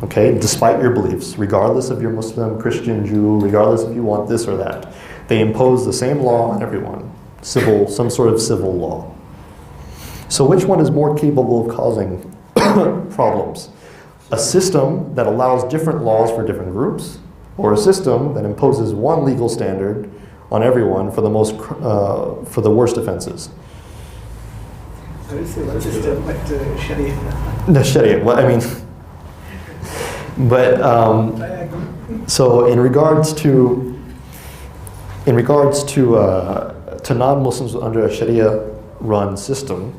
Okay? Despite your beliefs, regardless of your Muslim, Christian, Jew, regardless if you want this or that. They impose the same law on everyone. Some sort of civil law. So which one is more capable of causing problems? A system that allows different laws for different groups, or a system that imposes one legal standard on everyone for the worst offenses? I will say one system, but Sharia. The Sharia. Well, I mean, but so in regards to non-Muslims under a Sharia-run system,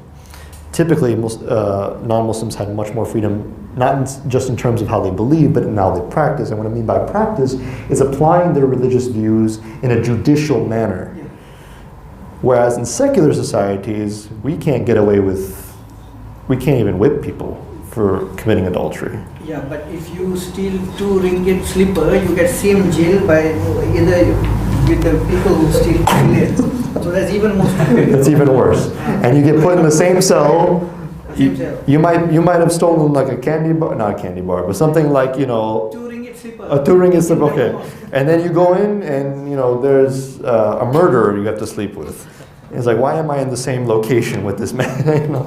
typically non-Muslims had much more freedom, not just in terms of how they believe, but in how they practice. And what I mean by practice is applying their religious views in a judicial manner. Whereas in secular societies, we can't even whip people for committing adultery. Yeah, but if you steal 2 ringgit slipper, you get same jail by either with the people who steal 2 ringgit. So that's even more stupid. That's even worse. And you get put in the same cell. You might have stolen like a candy bar, not a candy bar, but something like, 2 ringgit slipper. A 2 ringgit slipper, okay. And then you go in and, there's a murderer you have to sleep with. And it's like, why am I in the same location with this man?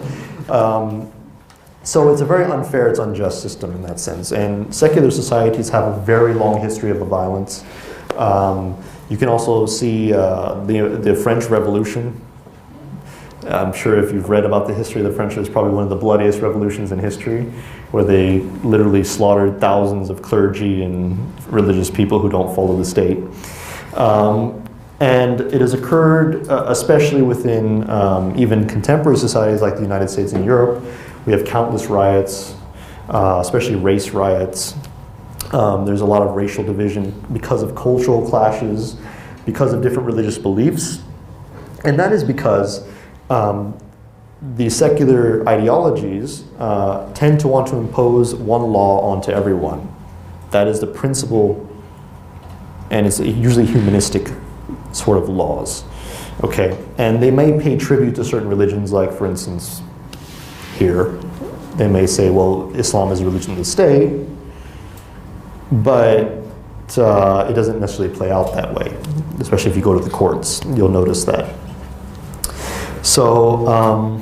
So it's a very unfair, it's unjust system in that sense. And secular societies have a very long history of violence. You can also see the French Revolution. I'm sure if you've read about the history of the French, it's probably one of the bloodiest revolutions in history, where they literally slaughtered thousands of clergy and religious people who don't follow the state. And it has occurred, especially within even contemporary societies like the United States and Europe. We have countless riots, especially race riots. There's a lot of racial division because of cultural clashes, because of different religious beliefs. And that is because the secular ideologies tend to want to impose one law onto everyone. That is the principle, and it's usually humanistic sort of laws. Okay, and they may pay tribute to certain religions, like for instance, here, they may say, well, Islam is a religion of the state, but it doesn't necessarily play out that way, especially if you go to the courts, you'll notice that. So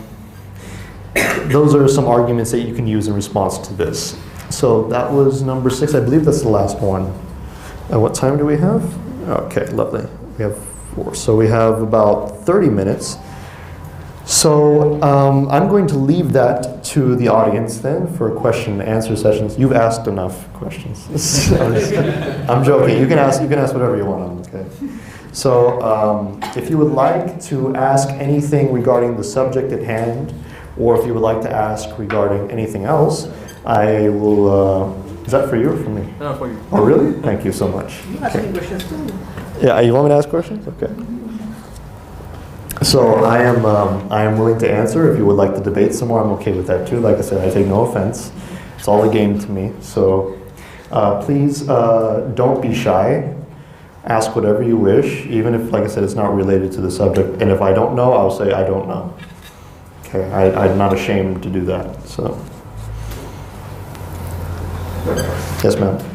those are some arguments that you can use in response to this. So that was number 6. I believe that's the last one. What time do we have? Okay, lovely. We have 4. So we have about 30 minutes. So I'm going to leave that to the audience then for question and answer sessions. You've asked enough questions. I'm joking. You can ask whatever you want. Okay. So if you would like to ask anything regarding the subject at hand, or if you would like to ask regarding anything else, I will. Is that for you or for me? No, for you. Oh, really? Thank you so much. You ask me questions too. Yeah, you want me to ask questions? Okay. So I am willing to answer. If you would like to debate some more, I'm okay with that too. Like I said, I take no offense. It's all a game to me. So please don't be shy. Ask whatever you wish, even if, like I said, it's not related to the subject. And if I don't know, I'll say I don't know. Okay, I'm not ashamed to do that. So, yes, ma'am. See,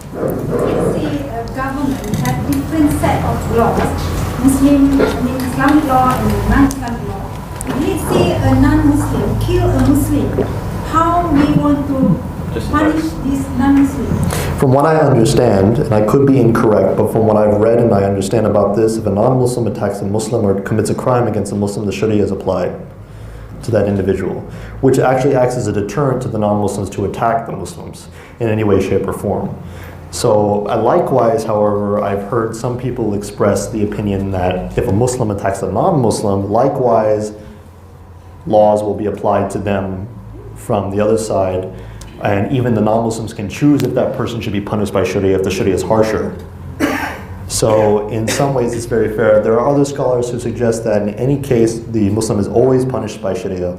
government has different set of laws, Islamic law and non-Islamic law. If we see a non-Muslim kill a Muslim, how we want to punish this non-Muslim? From what I understand, and I could be incorrect, but from what I've read and I understand about this, if a non-Muslim attacks a Muslim or commits a crime against a Muslim, the Sharia is applied to that individual, which actually acts as a deterrent to the non-Muslims to attack the Muslims in any way, shape, or form. So likewise, however, I've heard some people express the opinion that if a Muslim attacks a non-Muslim, likewise, laws will be applied to them from the other side, and even the non-Muslims can choose if that person should be punished by Sharia if the Sharia is harsher. So in some ways it's very fair. There are other scholars who suggest that in any case the Muslim is always punished by Sharia.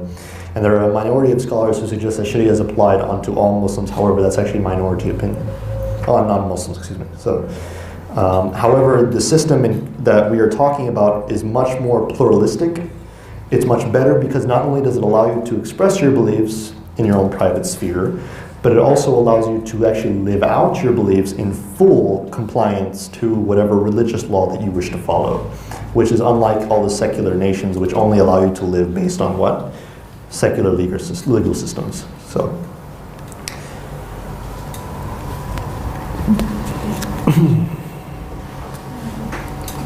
And there are a minority of scholars who suggest that Sharia is applied onto all Muslims. However, that's actually minority opinion. Oh, non-Muslims, excuse me. So, however, the system that we are talking about is much more pluralistic. It's much better because not only does it allow you to express your beliefs in your own private sphere, but it also allows you to actually live out your beliefs in full compliance to whatever religious law that you wish to follow, which is unlike all the secular nations which only allow you to live based on what? Secular legal systems. So.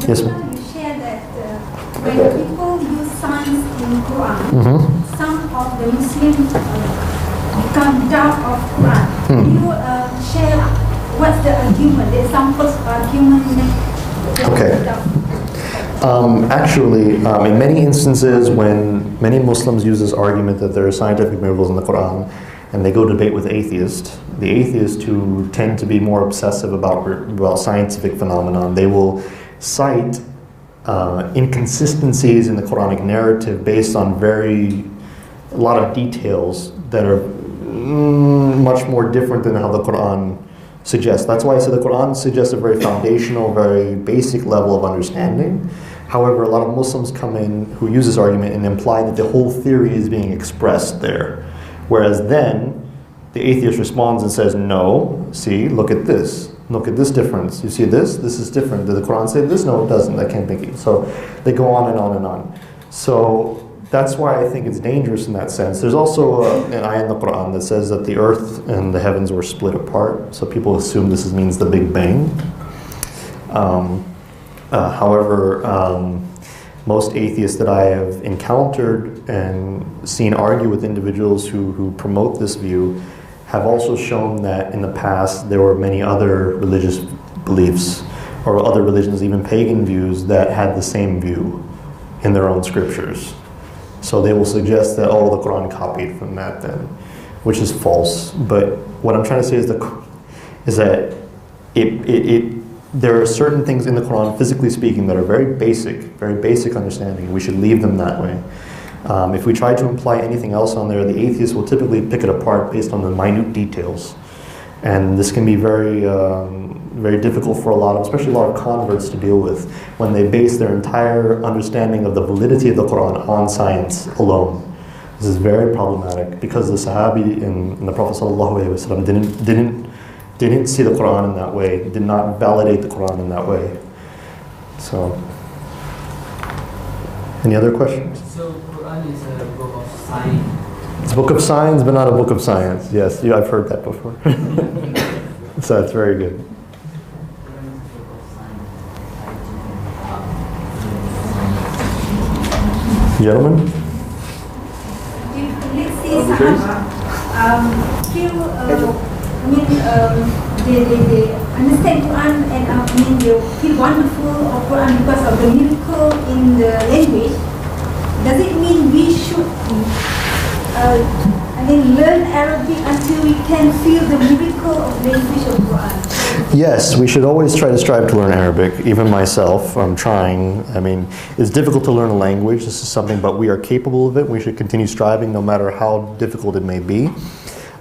Yes, ma'am. You share that when people use science in Quran, some of the Muslims become doubt of Quran. Can you share what's the argument, the examples of argument? Okay. Actually, in many instances when many Muslims use this argument that there are scientific miracles in the Quran, and they go debate with atheists, the atheists who tend to be more obsessive about scientific phenomenon, they will cite inconsistencies in the Quranic narrative based on a lot of details that are much more different than how the Quran suggests. That's why I said the Quran suggests a very foundational, very basic level of understanding. However, a lot of Muslims come in who use this argument and imply that the whole theory is being expressed there. Whereas then, the atheist responds and says, no, see, look at this. Look at this difference. You see this? This is different. Did the Quran say this? No, it doesn't. I can't think it. So they go on and on and on. So that's why I think it's dangerous in that sense. There's also an ayah in the Quran that says that the earth and the heavens were split apart. So people assume this means the Big Bang. However, most atheists that I have encountered and seen argue with individuals who promote this view have also shown that in the past there were many other religious beliefs or other religions, even pagan views, that had the same view in their own scriptures. So they will suggest that, oh, the Quran copied from that then, which is false. But what I'm trying to say is that there are certain things in the Quran, physically speaking, that are very basic understanding. We should leave them that way. If we try to imply anything else on there, the atheists will typically pick it apart based on the minute details. And this can be very, very difficult for especially a lot of converts to deal with when they base their entire understanding of the validity of the Quran on science alone. This is very problematic because the Sahabi and the Prophet ﷺ didn't see the Quran in that way, did not validate the Quran in that way. So, any other questions? So Quran is a book of science. It's a book of science, but not a book of science. Yes, I've heard that before. So that's very good. Gentlemen? Let's say they understand Quran and they feel wonderful of Quran because of the miracle in the language. Does it mean we should learn Arabic until we can feel the miracle of language of Quran? Yes, we should always try to strive to learn Arabic. Even myself, I'm trying. I mean, it's difficult to learn a language. This is something, but we are capable of it. We should continue striving no matter how difficult it may be.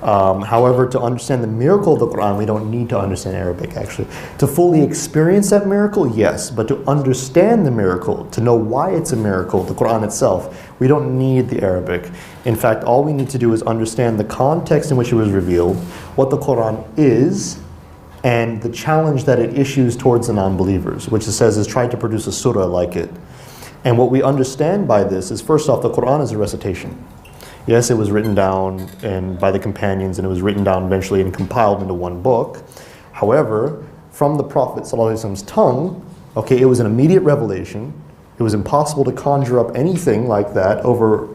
However, to understand the miracle of the Quran, we don't need to understand Arabic, actually. To fully experience that miracle, yes. But to understand the miracle, to know why it's a miracle, the Quran itself, we don't need the Arabic. In fact, all we need to do is understand the context in which it was revealed, what the Quran is, and the challenge that it issues towards the non-believers, which it says is try to produce a surah like it. And what we understand by this is, first off, the Quran is a recitation. Yes, it was written down by the companions, and it was written down eventually and compiled into one book. However, from the Prophet ﷺ's tongue, okay, it was an immediate revelation. It was impossible to conjure up anything like that over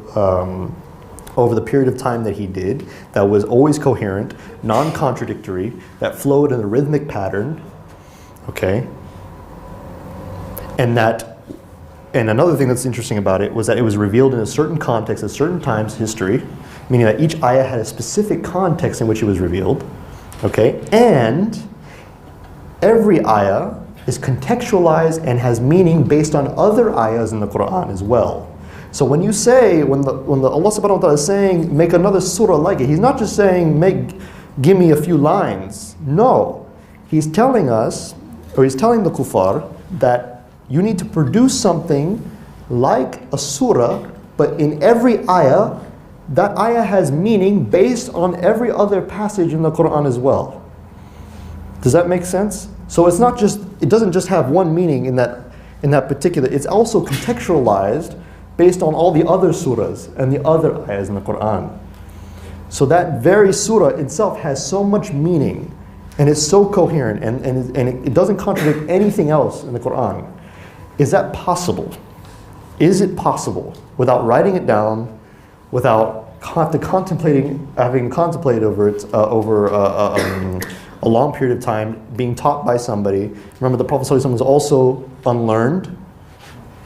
the period of time that he did, that was always coherent, non-contradictory, that flowed in a rhythmic pattern, okay? And another thing that's interesting about it was that it was revealed in a certain context at certain times, history, meaning that each ayah had a specific context in which it was revealed, okay? And every ayah is contextualized and has meaning based on other ayahs in the Quran as well. So when you say, when Allah subhanahu wa ta'ala is saying, make another surah like it, He's not just saying, give me a few lines. No. He's telling us, or He's telling the kuffar, that you need to produce something like a surah, but in every ayah, that ayah has meaning based on every other passage in the Quran as well. Does that make sense? So it's not just, it doesn't just have one meaning in that particular, it's also contextualized based on all the other surahs and the other ayahs in the Quran. So that very surah itself has so much meaning, and it's so coherent, and it doesn't contradict anything else in the Quran. Is that possible? Is it possible, without writing it down, without having contemplated over it over a long period of time, being taught by somebody? Remember, the Prophet ﷺ was also unlearned.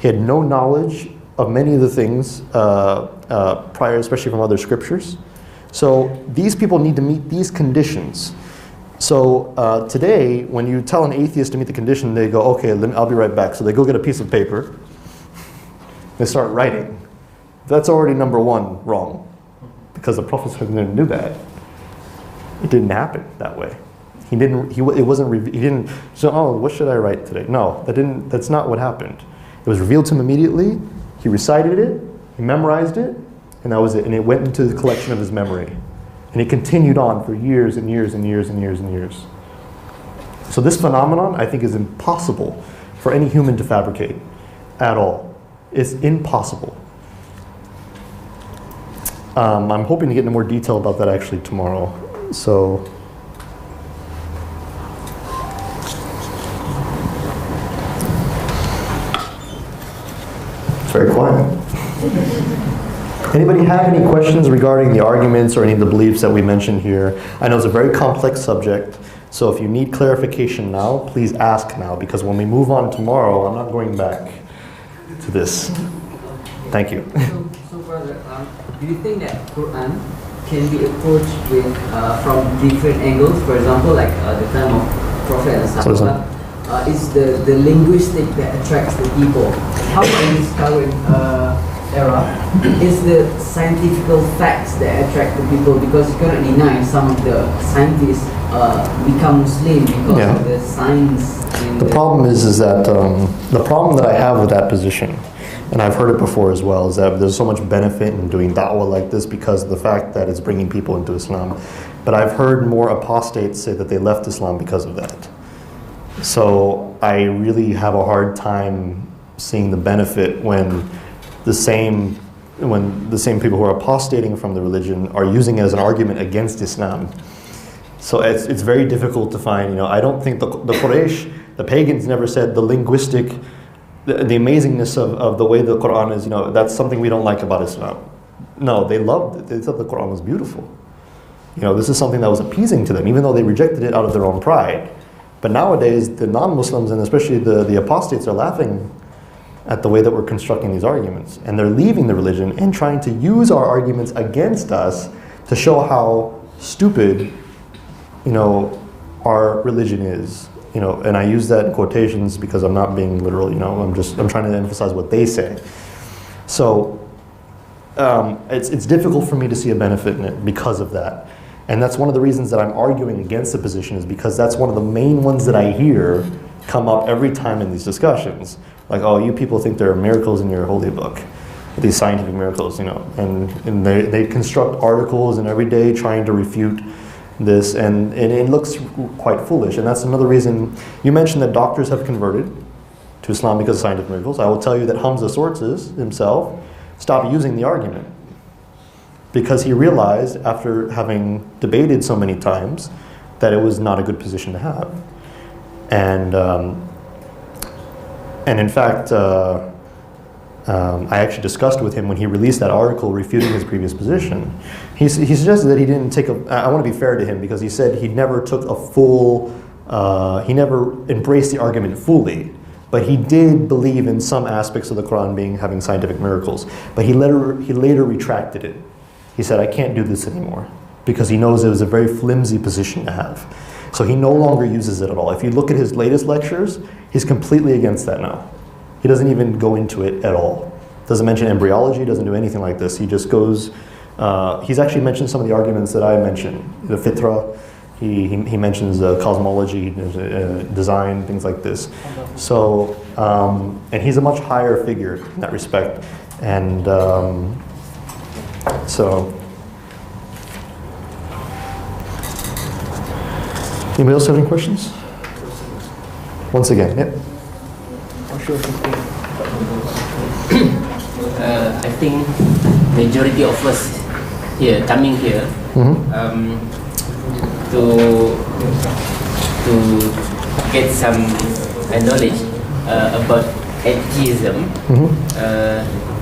He had no knowledge of many of the things prior, especially from other scriptures. So these people need to meet these conditions. So today, when you tell an atheist to meet the condition, they go, okay, I'll be right back. So they go get a piece of paper. They start writing. That's already number one wrong, because the Prophet didn't do that. It didn't happen that way. He didn't. He didn't. So, oh, what should I write today? No, that's not what happened. It was revealed to him immediately. He recited it. He memorized it, and that was it. And it went into the collection of his memory. And it continued on for years and years and years and years and years. So this phenomenon, I think, is impossible for any human to fabricate at all. It's impossible. I'm hoping to get into more detail about that actually tomorrow. So, very quiet. Anybody have any questions regarding the arguments or any of the beliefs that we mentioned here? I know it's a very complex subject, so if you need clarification now, please ask now, because when we move on tomorrow, I'm not going back to this. Thank you. So brother, do you think that Quran can be approached with from different angles? For example, like the time of Prophet and Sahaba, is the linguistic that attracts the people. How in this current era is the scientific facts that attract the people? Because you cannot deny some of the scientists become Muslim because of the science. The problem is that the problem that I have with that position, and I've heard it before as well, is that there's so much benefit in doing da'wah like this because of the fact that it's bringing people into Islam. But I've heard more apostates say that they left Islam because of that. So I really have a hard time seeing the benefit when the same people who are apostating from the religion are using it as an argument against Islam. So it's very difficult to find, I don't think the Quraysh, the pagans, never said the linguistic, the amazingness of the way the Quran is, that's something we don't like about Islam. No, they loved it. They thought the Quran was beautiful. This is something that was appeasing to them, even though they rejected it out of their own pride. But nowadays, the non-Muslims, and especially the apostates, are laughing at the way that we're constructing these arguments. And they're leaving the religion and trying to use our arguments against us to show how stupid, our religion is. And I use that in quotations because I'm not being literal, I'm trying to emphasize what they say. So it's difficult for me to see a benefit in it because of that. And that's one of the reasons that I'm arguing against the position, is because that's one of the main ones that I hear come up every time in these discussions. Like, oh, you people think there are miracles in your holy book, these scientific miracles, and they construct articles and every day trying to refute this, and it looks quite foolish. And that's another reason. You mentioned that doctors have converted to Islam because of scientific miracles. I will tell you that Hamza Sortzes himself stopped using the argument because he realized, after having debated so many times, that it was not a good position to have. And in fact, I actually discussed with him when he released that article refuting his previous position. He suggested that he didn't take I want to be fair to him, because he said he never took a full, he never embraced the argument fully. But he did believe in some aspects of the Quran having scientific miracles. But he later retracted it. He said, I can't do this anymore, because he knows it was a very flimsy position to have. So he no longer uses it at all. If you look at his latest lectures, he's completely against that now. He doesn't even go into it at all. Doesn't mention embryology, doesn't do anything like this. He just goes, he's actually mentioned some of the arguments that I mentioned. The fitra, he mentions cosmology, design, things like this. So, and he's a much higher figure in that respect. And so, anybody else have any questions? Once again, yep. I think majority of us here, coming here, to get some knowledge about atheism,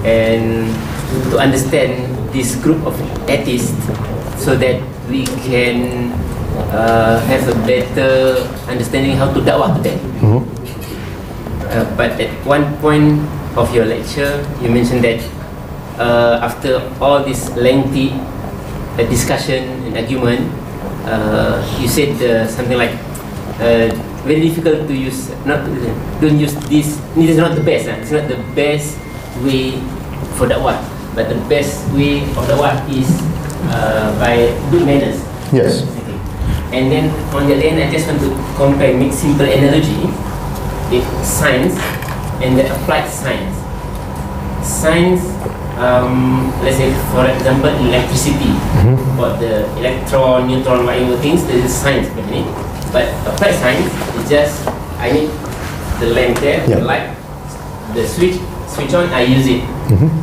and to understand this group of atheists, so that we can have a better understanding how to da'wah to them. But at one point of your lecture, you mentioned that after all this lengthy discussion and argument, you said something like very difficult to use. Don't use this. This is not the best. It's not the best way for da'wah. But the best way of da'wah is by good manners. Yes. Okay. And then on the other end, I just want to compare, make simple analogy with science and the applied science. Science, let's say for example electricity, about the electron, neutron, whatever things, this is science basically. But applied science is just, I need the lamp there, the light, the switch on, I use it.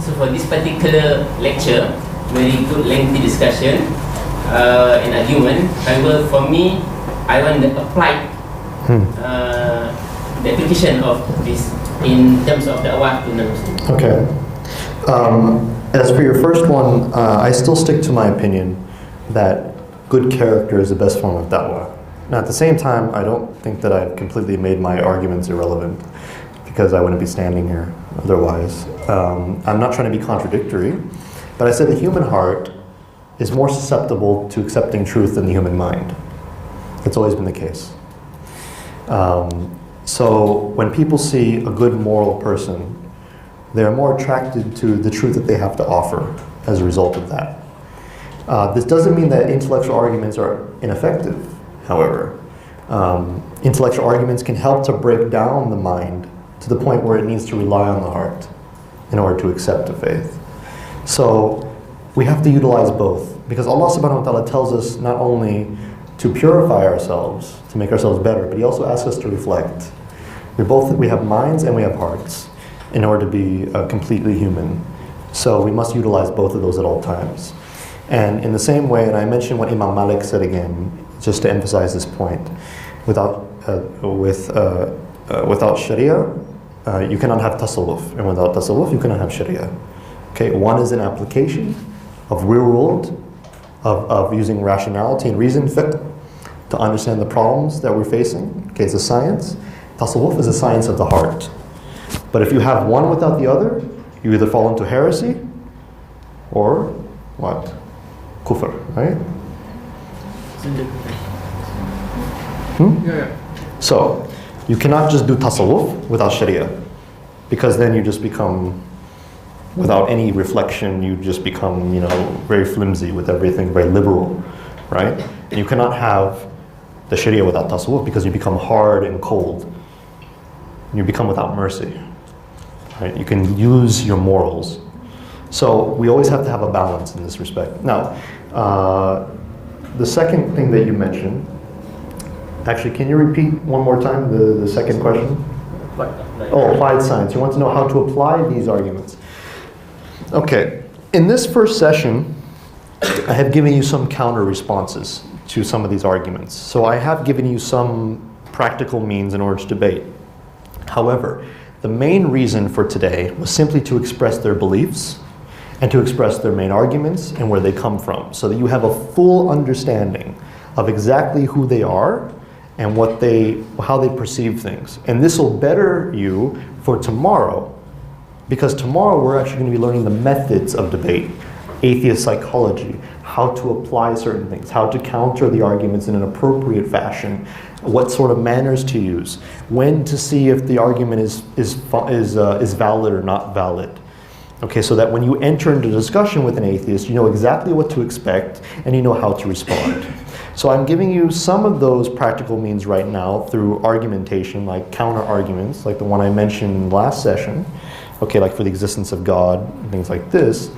So for this particular lecture, very good lengthy discussion and argument, however for me, I want the applied the application of this in terms of da'wah to non-Muslims. Okay. As for your first one, I still stick to my opinion that good character is the best form of da'wah. Now, at the same time, I don't think that I've completely made my arguments irrelevant, because I wouldn't be standing here otherwise. I'm not trying to be contradictory, but I said the human heart is more susceptible to accepting truth than the human mind. That's always been the case. So when people see a good moral person, they're more attracted to the truth that they have to offer as a result of that. This doesn't mean that intellectual arguments are ineffective, however. Intellectual arguments can help to break down the mind to the point where it needs to rely on the heart in order to accept the faith. So we have to utilize both, because Allah subhanahu wa ta'ala tells us not only to purify ourselves, to make ourselves better, but He also asks us to reflect. We have minds and we have hearts in order to be completely human. So we must utilize both of those at all times. And in the same way, and I mentioned what Imam Malik said again, just to emphasize this point, without Sharia, you cannot have tasawwuf, and without tasawwuf, you cannot have Sharia. Okay, one is an application of real world, of using rationality and reason, fiqh, to understand the problems that we're facing. Okay, it's a science. Tasawwuf is a science of the heart. But if you have one without the other, you either fall into heresy or what? Kufr, right? So, you cannot just do tasawwuf without sharia, because then you just become, without any reflection, you just become, you know, very flimsy with everything, very liberal, right? And you cannot have the sharia without tasawwuf, because you become hard and cold. And you become without mercy, right? You can use your morals. So we always have to have a balance in this respect. Now, the second thing that you mentioned, actually, can you repeat one more time the second question? Oh, applied science. You want to know how to apply these arguments. Okay, in this first session, I have given you some counter responses to some of these arguments. So I have given you some practical means in order to debate. However, the main reason for today was simply to express their beliefs and to express their main arguments and where they come from, so that you have a full understanding of exactly who they are and how they perceive things. And this will better you for tomorrow, because tomorrow we're actually going to be learning the methods of debate, atheist psychology, how to apply certain things, how to counter the arguments in an appropriate fashion, what sort of manners to use, when to see if the argument is valid or not valid. Okay, so that when you enter into discussion with an atheist, you know exactly what to expect and you know how to respond. So I'm giving you some of those practical means right now through argumentation, like counter arguments, like the one I mentioned in the last session, okay, like for the existence of God, and things like this.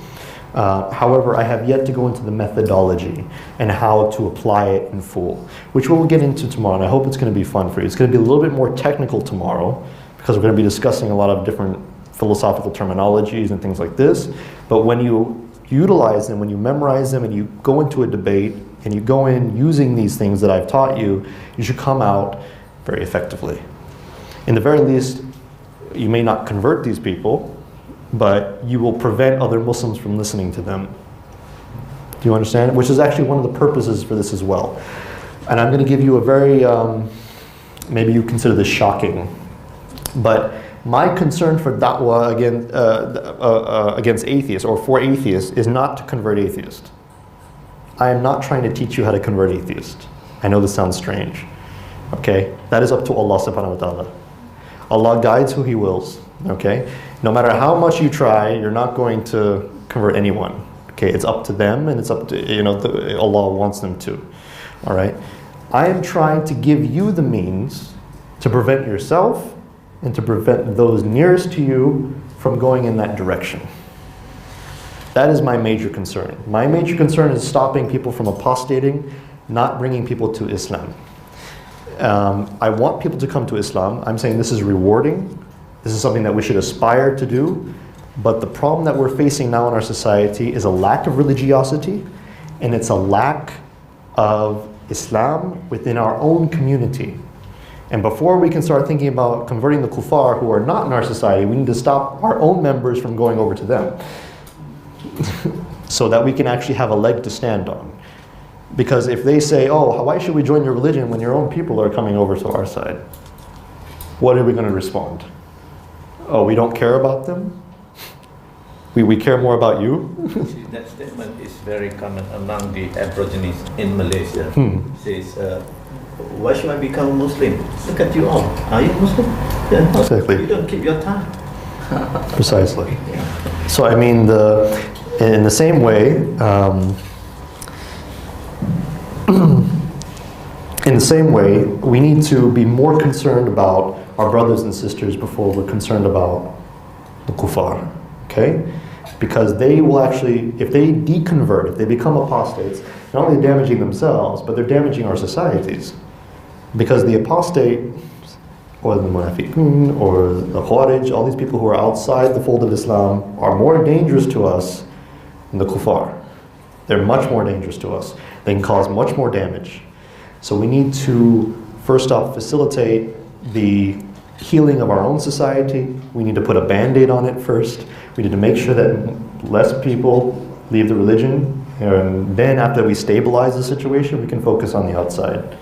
However, I have yet to go into the methodology and how to apply it in full, which we'll get into tomorrow, and I hope it's going to be fun for you. It's going to be a little bit more technical tomorrow, because we're going to be discussing a lot of different philosophical terminologies and things like this. But when you utilize them, when you memorize them, and you go into a debate, and you go in using these things that I've taught you, you should come out very effectively. In the very least, you may not convert these people, but you will prevent other Muslims from listening to them. Do you understand? Which is actually one of the purposes for this as well. And I'm going to give you a very, maybe you consider this shocking, but my concern for da'wah against atheists, or for atheists, is not to convert atheists. I am not trying to teach you how to convert atheists. I know this sounds strange. Okay? That is up to Allah subhanahu wa ta'ala. Allah guides who He wills. Okay? No matter how much you try, you're not going to convert anyone. Okay? It's up to them, and it's up to, you know, Allah wants them to. All right? I am trying to give you the means to prevent yourself and to prevent those nearest to you from going in that direction. That is my major concern. My major concern is stopping people from apostating, not bringing people to Islam. I want people to come to Islam. I'm saying this is rewarding. This is something that we should aspire to do. But the problem that we're facing now in our society is a lack of religiosity, and it's a lack of Islam within our own community. And before we can start thinking about converting the kuffar who are not in our society, we need to stop our own members from going over to them. So that we can actually have a leg to stand on. Because if they say, oh, why should we join your religion when your own people are coming over to our side? What are we going to respond? Oh, we don't care about them? We care more about you? See, that statement is very common among the Aborigines in Malaysia. It says, why should I become a Muslim? Look at you all. Are you Muslim? Yeah, no, exactly. You don't keep your time. Precisely. So I mean, in the same way, we need to be more concerned about our brothers and sisters before we're concerned about the kuffar, okay? Because they will actually, if they deconvert, if they become apostates, not only damaging themselves, but they're damaging our societies. Because the apostate, or the munafiqun, or the khawarij, all these people who are outside the fold of Islam are more dangerous to us than the kuffar. They're much more dangerous to us. They can cause much more damage. So we need to, first off, facilitate the healing of our own society. We need to put a band-aid on it first. We need to make sure that less people leave the religion, and then after we stabilize the situation, we can focus on the outside.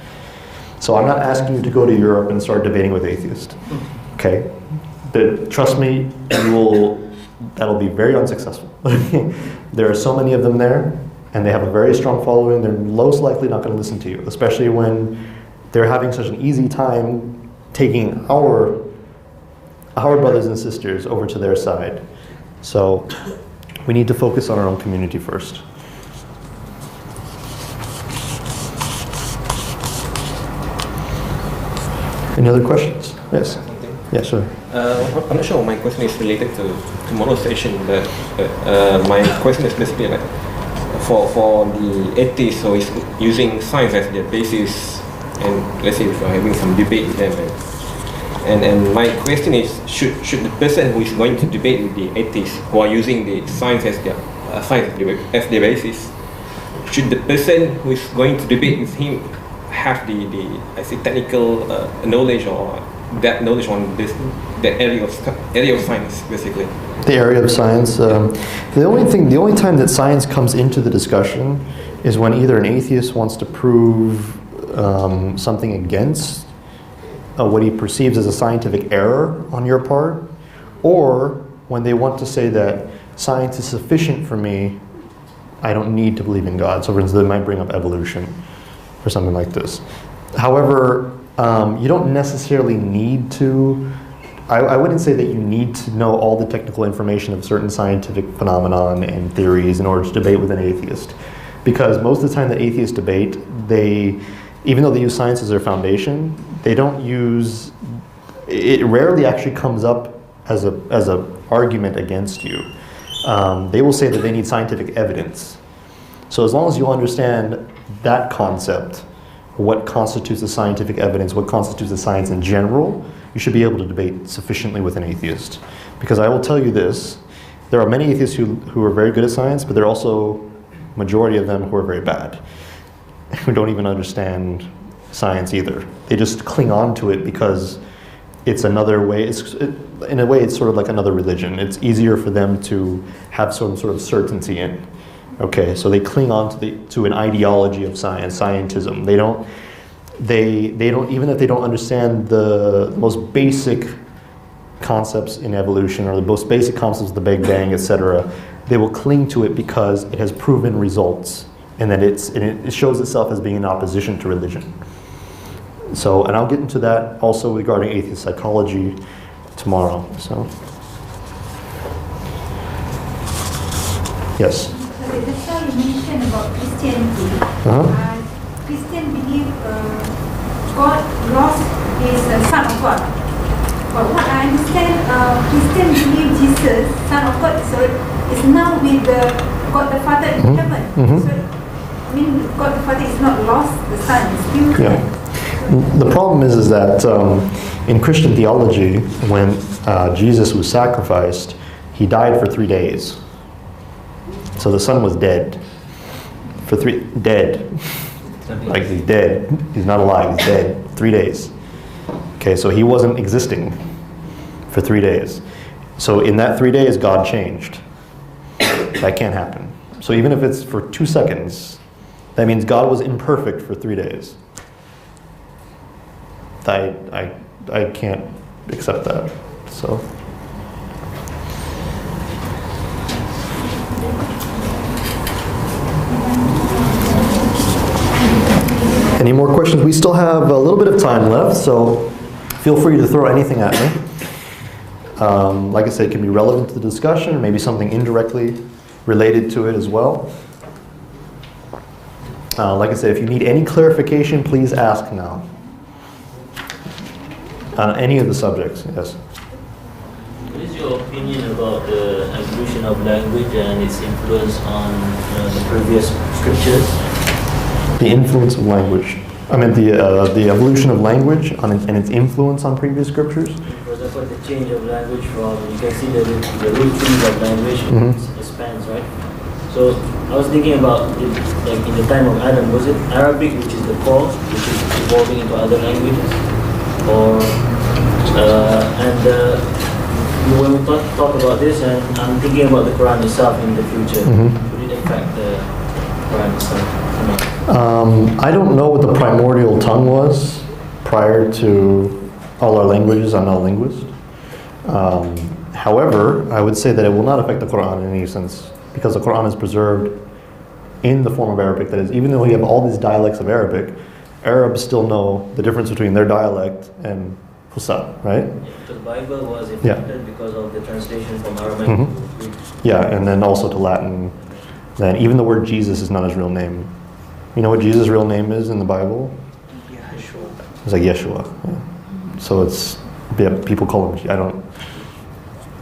So I'm not asking you to go to Europe and start debating with atheists. Okay? But trust me, that'll be very unsuccessful. There are so many of them there, and they have a very strong following. They're most likely not going to listen to you, especially when they're having such an easy time taking our brothers and sisters over to their side. So we need to focus on our own community first. Any other questions? Yes. Yeah, sure. I'm not sure my question is related to tomorrow's session, but my question is basically like for the atheists who is using science as their basis, and let's say if you're having some debate with them, and my question is, should the person who is going to debate with the atheists who are using the science as their basis, should the person who is going to debate with him have the I say technical knowledge or that knowledge on that area of science, basically? The area of science. The only time that science comes into the discussion is when either an atheist wants to prove something against what he perceives as a scientific error on your part, or when they want to say that science is sufficient for me, I don't need to believe in God. So for instance, they might bring up evolution or something like this. However, you don't necessarily need to, I wouldn't say that you need to know all the technical information of certain scientific phenomenon and theories in order to debate with an atheist. Because most of the time that atheists debate, even though they use science as their foundation, they don't use, it rarely actually comes up as a argument against you. They will say that they need scientific evidence. So as long as you understand that concept, what constitutes the scientific evidence, what constitutes the science in general, you should be able to debate sufficiently with an atheist. Because I will tell you this, there are many atheists who are very good at science, but there are also majority of them who are very bad, who don't even understand science either. They just cling on to it because it's another way, in a way it's sort of like another religion. It's easier for them to have some sort of certainty in. Okay, so they cling on to an ideology of science, scientism. They don't, even if they don't understand the most basic concepts in evolution or the most basic concepts of the Big Bang, etc., they will cling to it because it has proven results and that it shows itself as being in opposition to religion. So, and I'll get into that also regarding atheist psychology tomorrow. So, yes. Okay, that's why you mentioned about Christianity. Christian believe God lost his Son of God. But what I understand, Christian believe Jesus, Son of God, is now with God the Father in heaven. So, I mean, God the Father is not lost, the Son is still there. The problem is that in Christian theology, when Jesus was sacrificed, he died for 3 days. So the Son was dead. Dead. Like he's dead. He's not alive, he's dead. 3 days. Okay, so he wasn't existing for 3 days. So in that 3 days, God changed. That can't happen. So even if it's for 2 seconds, that means God was imperfect for 3 days. I can't accept that. So. Any more questions? We still have a little bit of time left, so feel free to throw anything at me. Like I said, it can be relevant to the discussion, maybe something indirectly related to it as well. Like I said, if you need any clarification, please ask now. On any of the subjects, yes. What is your opinion about the evolution of language and its influence on the previous scriptures? The influence of language. I mean, the evolution of language and its influence on previous scriptures. For example, the change of language from, you can see the rootings of language expands, right? So I was thinking about, like in the time of Adam, was it Arabic, which is the core, which is evolving into other languages? Or, when we talk about this, and I'm thinking about the Quran itself in the future, would it affect the Quran itself? I don't know what the primordial tongue was prior to all our languages. I'm not a linguist. However, I would say that it will not affect the Quran in any sense, because the Quran is preserved in the form of Arabic. That is, even though we have all these dialects of Arabic, Arabs still know the difference between their dialect and Hausa, right? The Bible was affected because of the translation from Aramaic to Greek. Yeah, and then also to Latin. Then even the word Jesus is not his real name. You know what Jesus' real name is in the Bible? It's like Yeshua. Yeah. So it's, yeah, people call him, I don't.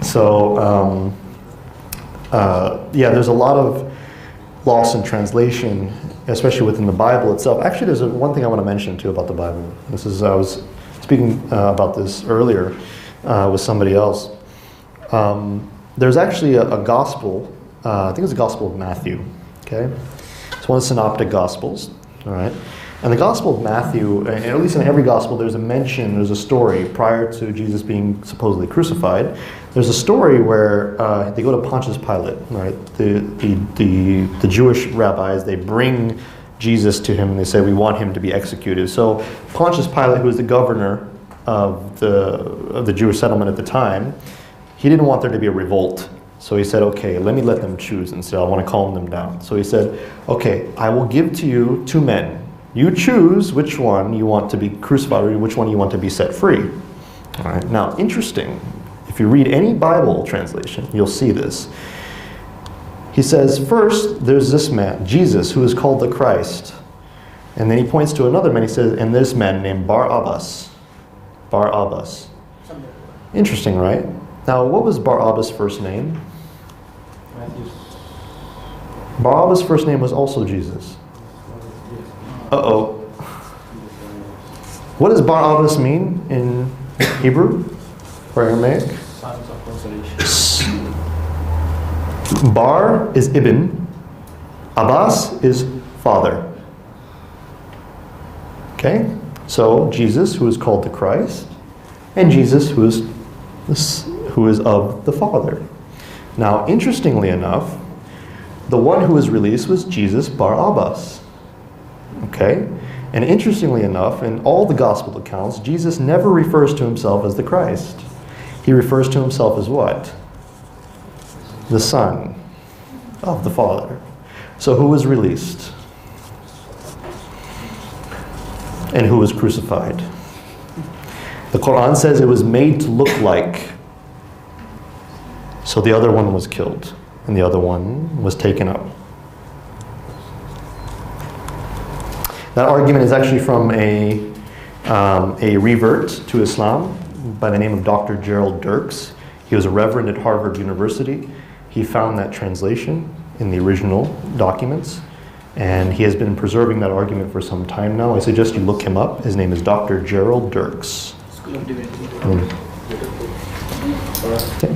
So, yeah, there's a lot of loss in translation, especially within the Bible itself. Actually, there's one thing I want to mention too about the Bible. This is, I was speaking about this earlier with somebody else. There's actually a gospel, I think it's the Gospel of Matthew, okay? It's one of the synoptic gospels, all right? And the Gospel of Matthew, and at least in every gospel, there's a mention, there's a story prior to Jesus being supposedly crucified. There's a story where they go to Pontius Pilate, right? The Jewish rabbis, they bring Jesus to him and they say, we want him to be executed. So Pontius Pilate, who was the governor of the Jewish settlement at the time, he didn't want there to be a revolt. So he said, okay, let me let them choose instead. I want to calm them down. So he said, okay, I will give to you 2 men. You choose which one you want to be crucified or which one you want to be set free. All right. Now, interesting. If you read any Bible translation, you'll see this. He says, first, there's this man, Jesus, who is called the Christ. And then he points to another man. He says, and this man named Barabbas. Barabbas. Interesting, right? Now, what was Barabbas' first name? Barabbas' first name was also Jesus. Uh-oh. What does Barabbas mean in Hebrew or Aramaic? Sons of consolation. Bar is Ibn. Abbas is father. Okay? So Jesus, who is called the Christ, and Jesus, who is of the Father. Now, interestingly enough, the one who was released was Jesus Bar Abbas. Okay? And interestingly enough, in all the gospel accounts, Jesus never refers to himself as the Christ. He refers to himself as what? The Son of the Father. So who was released? And who was crucified? The Quran says it was made to look like. So the other one was killed, and the other one was taken up. That argument is actually from a revert to Islam by the name of Dr. Gerald Dirks. He was a reverend at Harvard University. He found that translation in the original documents, and he has been preserving that argument for some time now. I suggest you look him up. His name is Dr. Gerald Dirks. School of Divinity. Okay.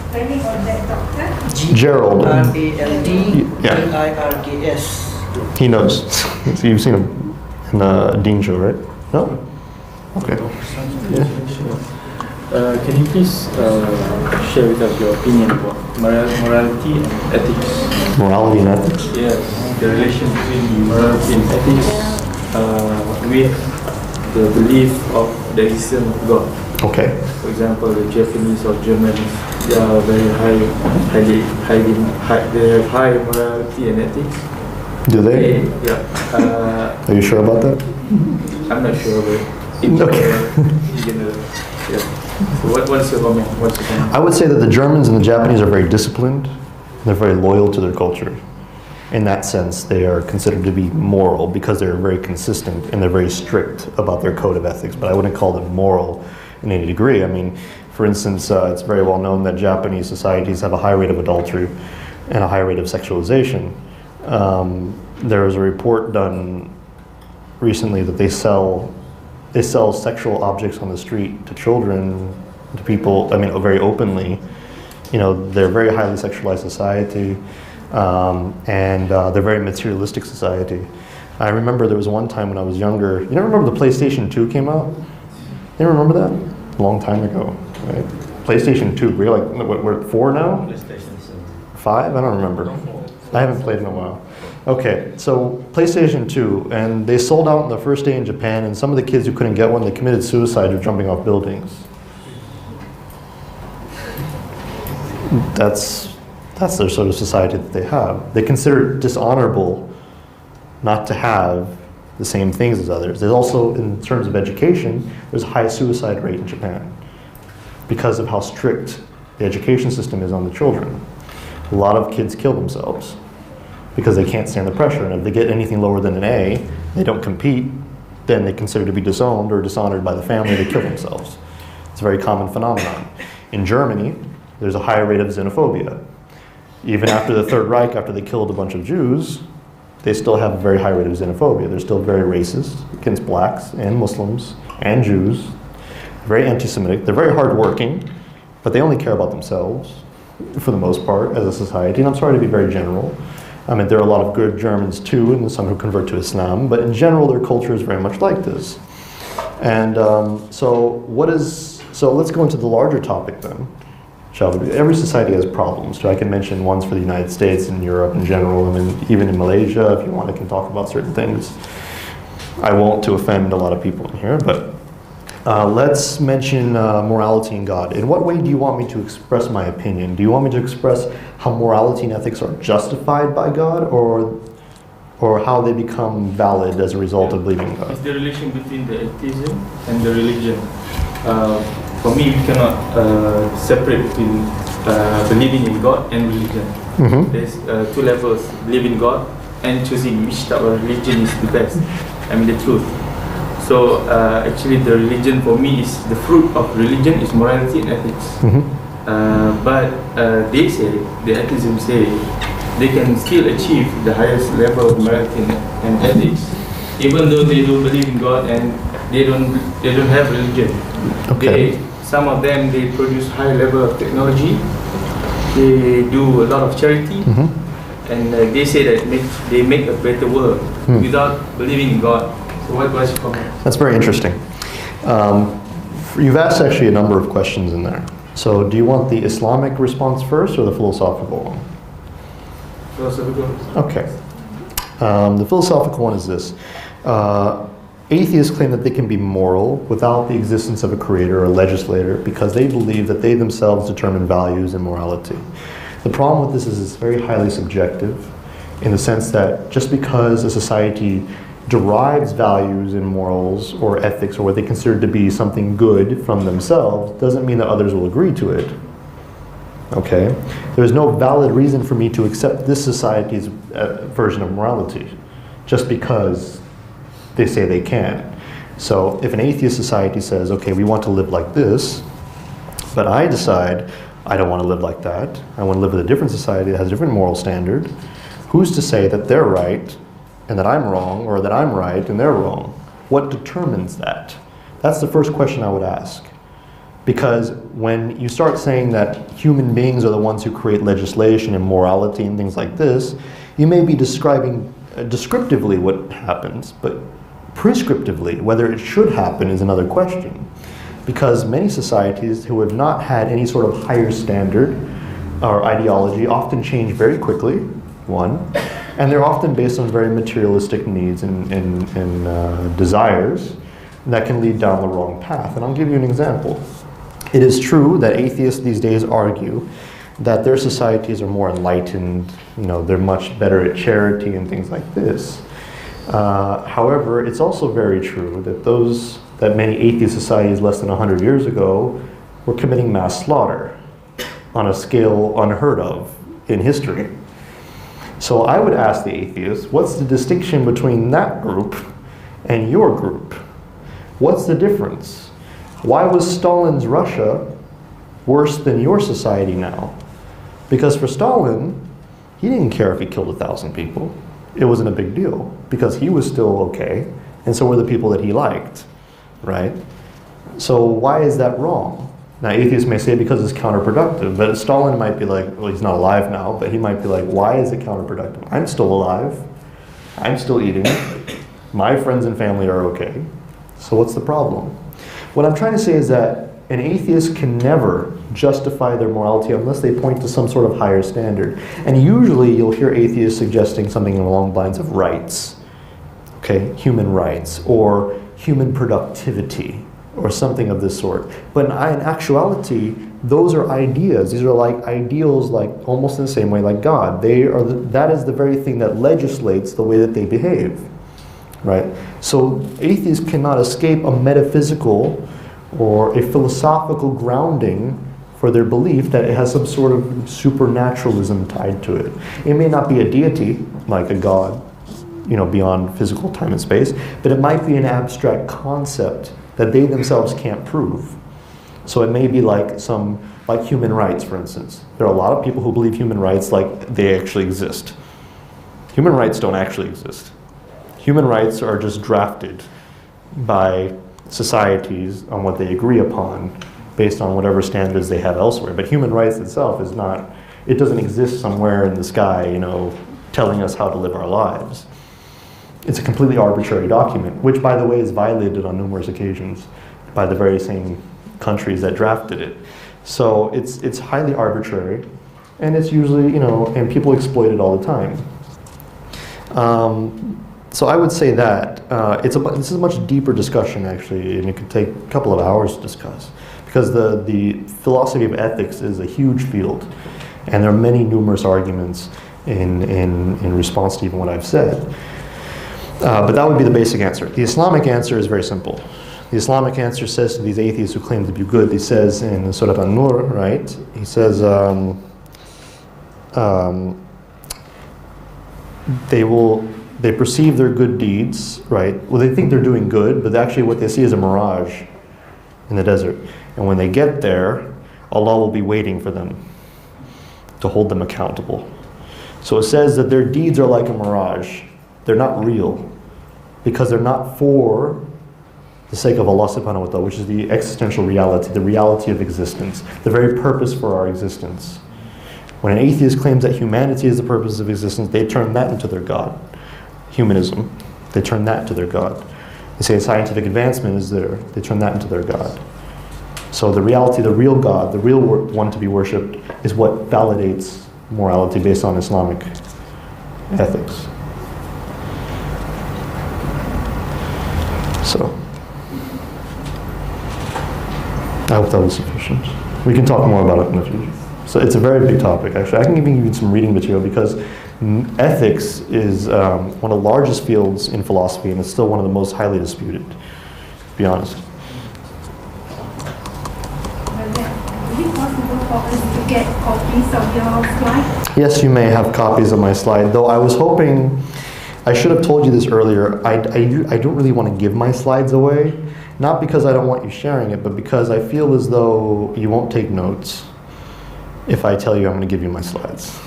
Spelling of that doctor? Gerald. G-R-A-L-D-L-I-R-K-S. He knows. So you've seen him in the Dean show, right? No? Okay. Yeah. Can you please share with us your opinion about morality and ethics? Morality and ethics? Yes, the relation between morality and ethics with the belief of the existence of God. Okay. For example, the Japanese or Germans, they are very they have high morality and ethics. Do they? Yeah. Are you sure about that? I'm not sure, but in general, yeah. So what's your comment? I would say that the Germans and the Japanese are very disciplined. They're very loyal to their culture. In that sense, they are considered to be moral because they're very consistent and they're very strict about their code of ethics. But I wouldn't call them moral in any degree. I mean, for instance, it's very well known that Japanese societies have a high rate of adultery and a high rate of sexualization. There was a report done recently that they sell sexual objects on the street to children, to people, I mean, very openly. You know, they're a very highly sexualized society, and they're a very materialistic society. I remember there was one time when I was younger, you never remember the PlayStation 2 came out? You remember that? A long time ago, right? PlayStation 2, we're like, we're at 4 now? PlayStation 5? I don't remember. I haven't played in a while. Okay, so PlayStation 2, and they sold out on the first day in Japan, and some of the kids who couldn't get one, they committed suicide or jumping off buildings. That's their sort of society that they have. They consider it dishonorable not to have the same things as others. There's also, in terms of education, there's a high suicide rate in Japan because of how strict the education system is on the children. A lot of kids kill themselves because they can't stand the pressure, and if they get anything lower than an A, they don't compete, then they consider to be disowned or dishonored by the family, they kill themselves. It's a very common phenomenon. In Germany, there's a higher rate of xenophobia. Even after the Third Reich, after they killed a bunch of Jews, they still have a very high rate of xenophobia. They're still very racist against blacks and Muslims and Jews, very anti-Semitic. They're very hardworking, but they only care about themselves for the most part as a society. And I'm sorry to be very general. I mean, there are a lot of good Germans too, and some who convert to Islam, but in general, their culture is very much like this. And so let's go into the larger topic then, shall we? Every society has problems. So I can mention ones for the United States and Europe in general, and even in Malaysia, if you want, I can talk about certain things. I won't to offend a lot of people in here, but let's mention morality and God. In what way do you want me to express my opinion? Do you want me to express how morality and ethics are justified by God, or how they become valid as a result of believing God? It's the relation between the atheism and the religion. For me, we cannot separate between believing in God and religion. Mm-hmm. There's two levels: believing in God and choosing which type of religion is the best. I mean, the truth. So actually, the religion for me is the fruit of religion is morality and ethics. Mm-hmm. But they say, the atheism say, they can still achieve the highest level of morality and ethics, even though they don't believe in God and they don't have religion. Okay. Some of them, they produce high level of technology. They do a lot of charity, Mm-hmm. and they say that they make a better world without believing in God. So what was your comment? That's very interesting. You've asked actually a number of questions in there. So do you want the Islamic response first or the philosophical one? Philosophical. Okay. The philosophical one is this. Atheists claim that they can be moral without the existence of a creator or legislator because they believe that they themselves determine values and morality. The problem with this is it's very highly subjective in the sense that just because a society derives values and morals or ethics or what they consider to be something good from themselves doesn't mean that others will agree to it. Okay? There's no valid reason for me to accept this society's version of morality just because they say they can. So if an atheist society says, okay, we want to live like this, but I decide I don't want to live like that, I want to live with a different society that has a different moral standard, who's to say that they're right and that I'm wrong, or that I'm right and they're wrong? What determines that? That's the first question I would ask. Because when you start saying that human beings are the ones who create legislation and morality and things like this, you may be describing descriptively what happens, but prescriptively, whether it should happen is another question. Because many societies who have not had any sort of higher standard or ideology often change very quickly, one, and they're often based on very materialistic needs and desires that can lead down the wrong path. And I'll give you an example. It is true that atheists these days argue that their societies are more enlightened, they're much better at charity and things like this. However, it's also very true that many atheist societies less than 100 years ago were committing mass slaughter on a scale unheard of in history. So I would ask the atheists, what's the distinction between that group and your group? What's the difference? Why was Stalin's Russia worse than your society now? Because for Stalin, he didn't care if he killed 1,000 people. It wasn't a big deal because he was still okay, and so were the people that he liked, right? So why is that wrong? Now, atheists may say because it's counterproductive, but Stalin might be like, well, he's not alive now, but he might be like, why is it counterproductive? I'm still alive. I'm still eating. My friends and family are okay. So what's the problem? What I'm trying to say is that an atheist can never justify their morality unless they point to some sort of higher standard. And usually you'll hear atheists suggesting something along the lines of rights, okay, human rights, or human productivity, or something of this sort. But in actuality, those are ideas. These are like ideals, like almost in the same way like God. That is the very thing that legislates the way that they behave, right? So atheists cannot escape a metaphysical or a philosophical grounding for their belief that it has some sort of supernaturalism tied to it. It may not be a deity, like a God, beyond physical time and space, but it might be an abstract concept that they themselves can't prove. So it may be like human rights, for instance. There are a lot of people who believe human rights like they actually exist. Human rights don't actually exist. Human rights are just drafted by societies on what they agree upon based on whatever standards they have elsewhere. But human rights itself is not, it doesn't exist somewhere in the sky, telling us how to live our lives. It's a completely arbitrary document, which, by the way, is violated on numerous occasions by the very same countries that drafted it. So it's highly arbitrary, and it's usually, and people exploit it all the time. So I would say that this is a much deeper discussion, actually, and it could take a couple of hours to discuss, because the philosophy of ethics is a huge field, and there are many numerous arguments in response to even what I've said. But that would be the basic answer. The Islamic answer is very simple. The Islamic answer says to these atheists who claim to be good, he says in Surah An-Nur, right? He says, they perceive their good deeds, right? Well, they think they're doing good, but actually what they see is a mirage in the desert. And when they get there, Allah will be waiting for them to hold them accountable. So it says that their deeds are like a mirage. They're not real, because they're not for the sake of Allah subhanahu wa ta'ala, which is the existential reality, the reality of existence, the very purpose for our existence. When an atheist claims that humanity is the purpose of existence, they turn that into their God. Humanism, they turn that into their God. They say scientific advancement is there, they turn that into their God. So the reality, the real God, the real one to be worshipped, is what validates morality based on Islamic ethics. So, I hope that was sufficient. We can talk more about it in the future. So it's a very big topic, actually. I can even give you some reading material, because ethics is one of the largest fields in philosophy, and it's still one of the most highly disputed, to be honest. Is it possible for us to get copies of your slide? Yes, you may have copies of my slide, though I was hoping, I should have told you this earlier, I don't really want to give my slides away, not because I don't want you sharing it, but because I feel as though you won't take notes if I tell you I'm going to give you my slides.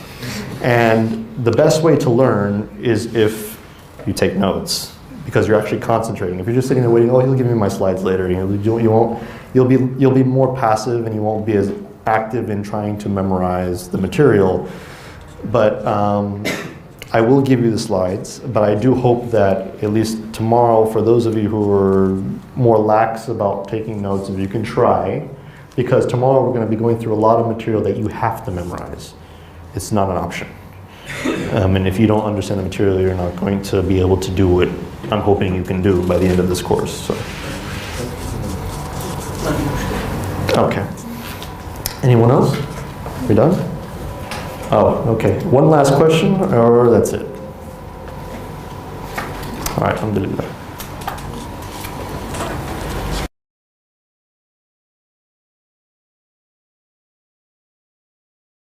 And the best way to learn is if you take notes, because you're actually concentrating. If you're just sitting there waiting, oh, he'll give me my slides later, you'll be more passive, and you won't be as active in trying to memorize the material. But I will give you the slides, but I do hope that at least tomorrow, for those of you who are more lax about taking notes, if you can try, because tomorrow we're going to be going through a lot of material that you have to memorize. It's not an option. And if you don't understand the material, you're not going to be able to do what I'm hoping you can do by the end of this course. So. Okay. Anyone else? We done? Oh, okay. One last question, or that's it? All right, alhamdulillah.